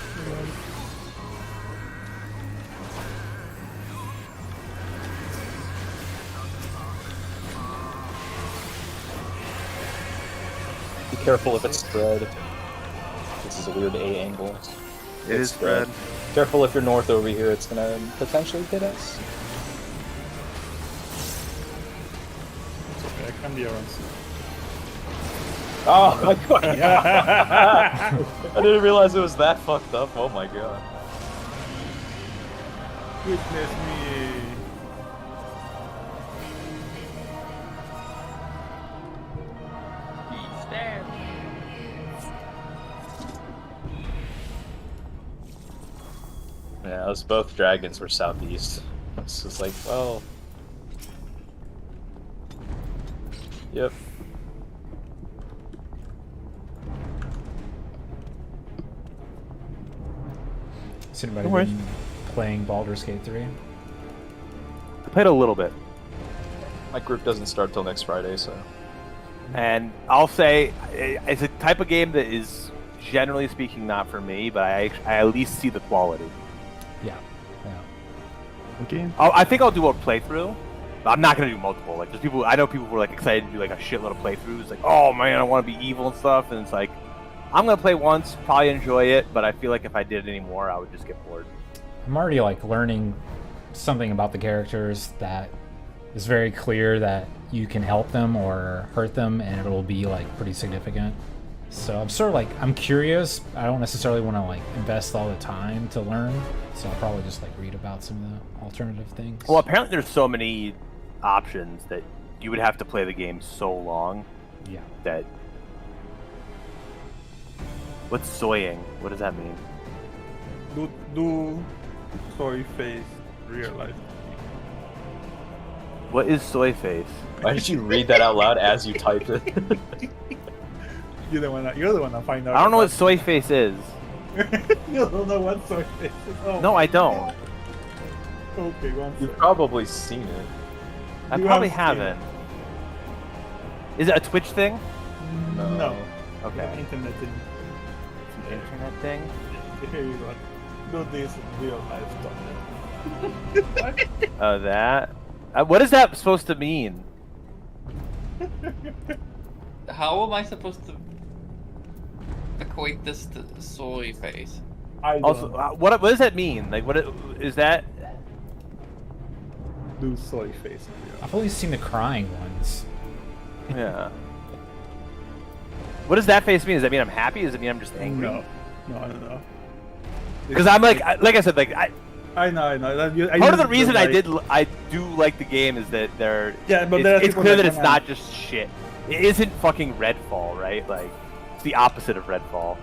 Be careful if it's spread. This is a weird A angle. It is spread. Careful if you're north over here, it's gonna potentially hit us. It's okay, I can be around. Oh my god! I didn't realize it was that fucked up. Oh my god. Witness me. Yeah, us both dragons were southeast. It's just like, well. Yep. Has anybody No worries. been playing Baldur's Gate 3? I played a little bit, My group doesn't start till next Friday, so. and I'll say it's a type of game that is generally speaking not for me, but I at least see the quality. Yeah. Yeah. Okay. I think I'll do a playthrough. But I'm not gonna do multiple. Like, there's people I know people who are like excited to do like a shitload of playthroughs. Like, oh man, I want to be evil and stuff. And it's like, I'm gonna play once, probably enjoy it, but I feel like if I did it anymore, I would just get bored. I'm already like learning something about the characters that is very clear that you can help them or hurt them and it'll be like pretty significant. So I'm sort of like, I'm curious. I don't necessarily want to like invest all the time to learn. So I'll probably just like read about some of the alternative things. Well, apparently there's so many options that you would have to play the game so long Yeah. that. What's soying? What does that mean? Do soy face real life. What is soy face? Why did you read that out loud as you typed it? You're the one that find out. I don't know what soy face is. You don't know what soy face is. Oh. No, I don't. Okay, one You've second. probably seen it. I You probably haven't haven't. Is it a Twitch thing? No. Okay. Internet thing. It's an internet thing? Here you go. Do this in real life stuff. Oh, that? What is that supposed to mean? How am I supposed to equate this to soy face? I don't Also, what does that mean? Like, is that? do soy face in real life. I've only seen the crying ones. Yeah. What does that face mean? Does that mean I'm happy? Does it mean I'm just angry? No, I don't know. Because I'm like I said, like I know. part of the reason I do like the game is that Yeah, but there are it's people clear that that it's come not just shit. It isn't fucking Redfall, right? Like it's the opposite of Redfall.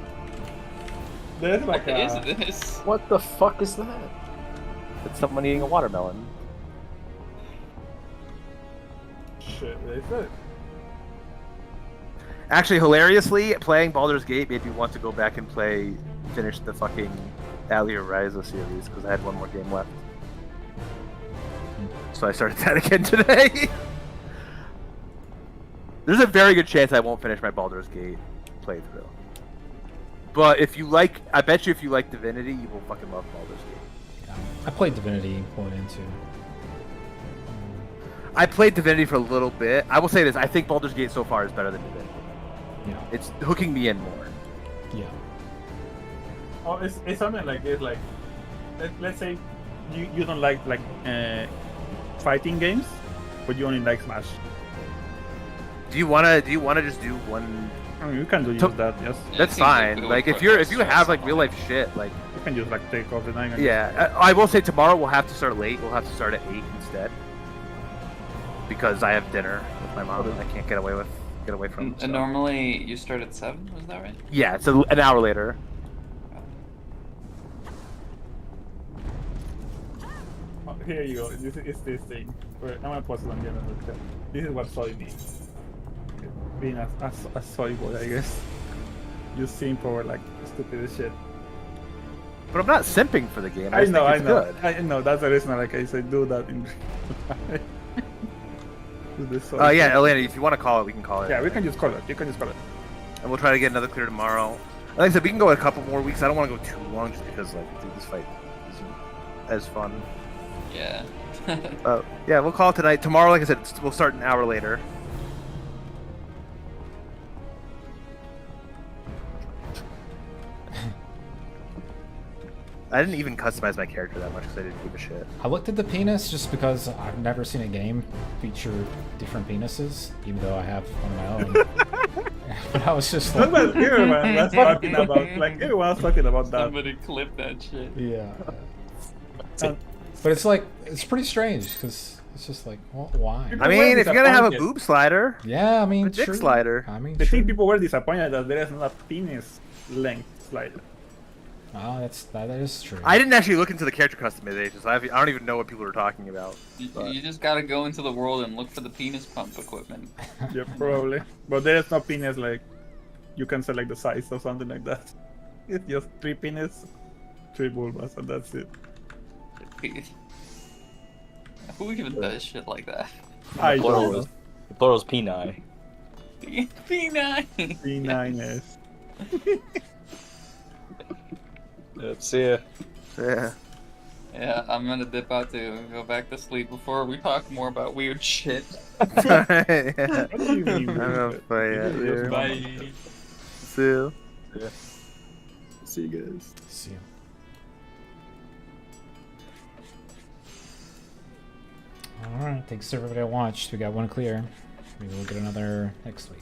There's like What is this? What the fuck is that? It's someone eating a watermelon. shit. Is it? Actually, hilariously, playing Baldur's Gate made me want to go back and finish the fucking Allia Ryza series because I had one more game left. So I started that again today. There's a very good chance I won't finish my Baldur's Gate playthrough. But if you like, I bet you if you like Divinity, you will fucking love Baldur's Gate. I played Divinity 1 and 2. I played Divinity for a little bit. I will say this: I think Baldur's Gate so far is better than Divinity. Yeah. It's hooking me in more. Yeah. Oh, it's something like this. Like, let's say you don't like fighting games, but you only like Smash. Do you wanna just do one? I mean, you can use that. Yes, Yeah, That's it seems like fine. we Like would if you put have like stress real on life shit, like you can just like take off the 9. And yeah. I will say tomorrow we'll have to start late. We'll have to start at 8 instead because I have dinner with my mom and I can't get away from. And normally you start at 7, was that right? Yeah, so an hour later. Oh, here you go. This is this thing. Wait, I'm gonna post it on the end of the chat. This is what soy means. Being a soy boy, I guess. You simp over like stupid as shit. But I'm not simping for the game. I just know, think I it's know, good. I know. That's the reason. Like I said, do that in. Do this soy Yeah, shit. Elena, if you want to call it, we can call it. Yeah, we can just call it. You can just call it. And we'll try to get another clear tomorrow. Like I said, we can go a couple more weeks. I don't want to go too long just because, like, dude, this fight isn't as fun. Yeah. Yeah, we'll call it tonight. Tomorrow, like I said, we'll start an hour later. I didn't even customize my character that much because I didn't give a shit. I looked at the penis just because I've never seen a game feature different penises, even though I have one of my own. But I was just like, Everyone was talking about everyone was talking about that. Somebody clip that shit. yeah. But it's like, it's pretty strange because it's just like, well, why? People I were mean, if you're gonna have a disappointed. boob slider, Yeah, I mean, a dick true. slider. I mean, I true. think people were disappointed that there is not a penis length slider. Oh, that is true. I didn't actually look into the character customization, so I don't even know what people are talking about. You just gotta go into the world and look for the penis pump equipment. Yeah, probably. But there is no penis like you can select the size or something like that. It's just 3 penis, 3 vulvas, and that's it. Who even does shit like that? I Plural don't know. was, the plural's P9. P9. P9s. See ya. Yeah. Yeah, I'm gonna dip out to go back to sleep before we talk more about weird shit. Yeah. What do you mean? I'm gonna play it, Just yeah. Bye. See you. Yeah. See you guys. See ya. Alright, thanks to everybody that watched. We got one clear. Maybe we'll get another next week.